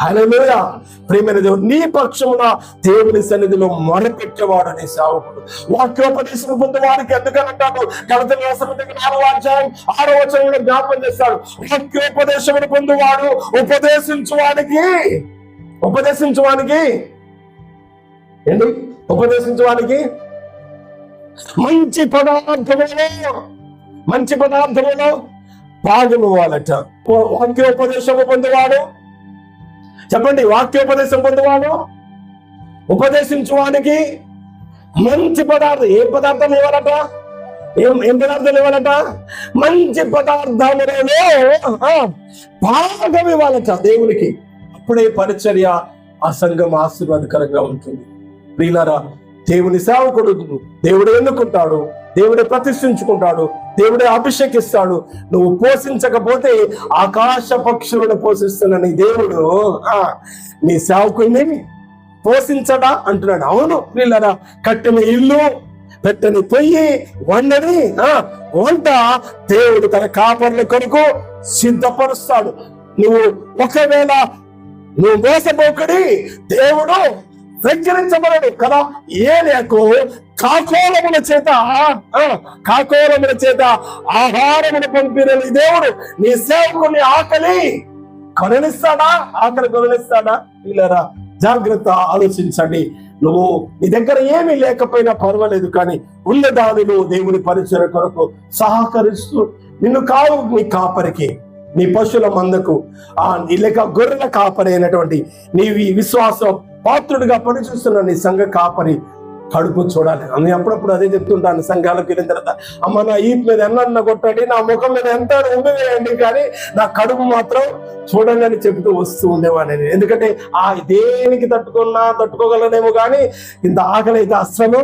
హల్లెలూయా. ప్రియమైన దేవుడు, నీ పక్షమున దేవుని సన్నిధిలో మొరపెట్టేవాడు నీ సేవకుడు. వాక్యోపదేశం పొందేవాడికి ఎందుకనంటాడు, గలతీయుల రాసిన 4వ అధ్యాయం 6వ వచనంలో జ్ఞాపకం చేస్తాడు. వాక్యోపదేశమును పొందేవాడు ఉపదేశించువానికి మంచి పదార్థములో పాల్గొనవాలట. వాక్యోపదేశము పొందేవాడు, చెప్పండి, వాక్యోపదేశం పొందేవాడు ఉపదేశించువానికి మంచి పదార్థం. ఏ పదార్థం ఇవ్వాలట? ఏం పదార్థాలు ఇవ్వాలట? మంచి పదార్థములలో భాగం ఇవ్వాలట దేవునికి. అప్పుడే పరిచర్య ఆ సంఘం ఆశీర్వాదకరంగా ఉంటుంది. ప్రియులారా, దేవుని సేవకుడు దేవుడు ఎన్నుకుంటాడు, దేవుడే ప్రతిష్ఠించుకుంటాడు, దేవుడే అభిషేకిస్తాడు. నువ్వు పోషించకపోతే ఆకాశ పక్షులను పోషిస్తున్న నీ దేవుడు నీ సేవకుడిని పోషించడా అంటున్నాడు. అవును వీళ్ళరా, కట్టిన ఇల్లు, పెట్టని పొయ్యి, వండని వంట దేవుడు తన కాపర్ల కొరకు సిద్ధపరుస్తాడు. ఒకవేళ నువ్వు మోసపోకడి, దేవుడు వెక్కిరించబడడు కదా. ఏలియాకు కాకోలముల చేత ఆహారమును పంపిన దేవుడు నీ సేవకుని ఆకలి కొననిస్తాడా? వీళ్ళరా, జాగ్రత్త, ఆలోచించండి. నువ్వు నీ దగ్గర ఏమీ లేకపోయినా పర్వాలేదు, కానీ ఉన్న దానిలో దేవుని పరిచయ కొరకు సహకరిస్తూ నిన్ను కావు నీ కాపరికి, నీ పశువుల మందకు లేక గొర్రెల కాపరి అయినటువంటి నీవి విశ్వాసం పాత్రుడిగా పనిచేస్తున్న నీ సంఘ కాపరి కడుపు చూడాలి. అని అప్పుడప్పుడు అదే చెప్తుంటాను సంఘాలకు వెళ్ళిన తర్వాత, అమ్మ నా ఈప్ మీద ఎన్న కొట్టండి, నా ముఖం మీద ఎంత ఉండివేయండి, కానీ నా కడుపు మాత్రం చూడండి అని చెబుతూ వస్తూ ఉండేవాడిని. ఎందుకంటే దేనికి తట్టుకోగలనేమో కానీ ఇంత ఆకలి అయితే అస్సలు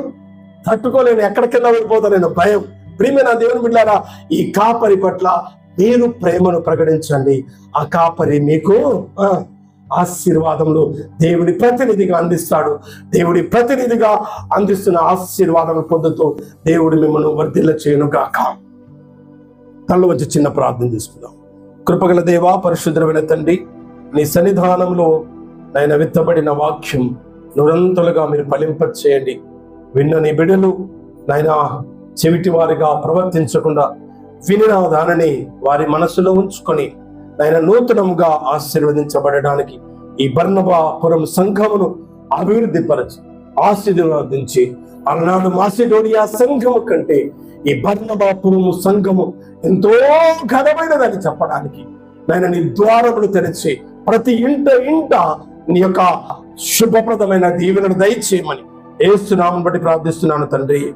తట్టుకోలేను, ఎక్కడ కింద వెళ్ళిపోతాను భయం. ప్రియమైన దేవుని బిడ్డలారా, ఈ కాపరి పట్ల మీరు ప్రేమను ప్రకటించండి. ఆ కాపరి మీకు ఆశీర్వాదములు దేవుడి ప్రతినిధిగా అందిస్తాడు. దేవుడి ప్రతినిధిగా అందిస్తున్న ఆశీర్వాదం పొందుతూ దేవుడు మిమ్మల్ని వర్ధిల్ల చేయను గాక. తనలో వచ్చి చిన్న ప్రార్థన తీసుకుందాం. కృపగల దేవా, పరిశుద్ధమైన తండ్రి, నీ సన్నిధానంలో నాయన విత్తబడిన వాక్యం నిరంతరంగా మీరు ఫలింపచేయండి. విన్న నీ బిడ్డలు నాయన చెవిటి వారిగా ప్రవర్తించకుండా వినిన దానిని వారి మనసులో ఉంచుకొని ఆయన నూతనముగా ఆశీర్వదించబడడానికి ఈ బర్నబాపురం సంఘమును అభివృద్ధి పరచి ఆశీర్వదించి, అలనాడు మాసిడోనియా సంఘము కంటే ఈ బర్నబాపురం సంఘము ఎంతో ఘనమైనదని చెప్పడానికి నాయన నీ ద్వారములు తెరిచి ప్రతి ఇంట నీ యొక్క శుభప్రదమైన దీవెనను దయచేయమని యేసు నామమును బట్టి ప్రార్థిస్తున్నాను తండ్రి.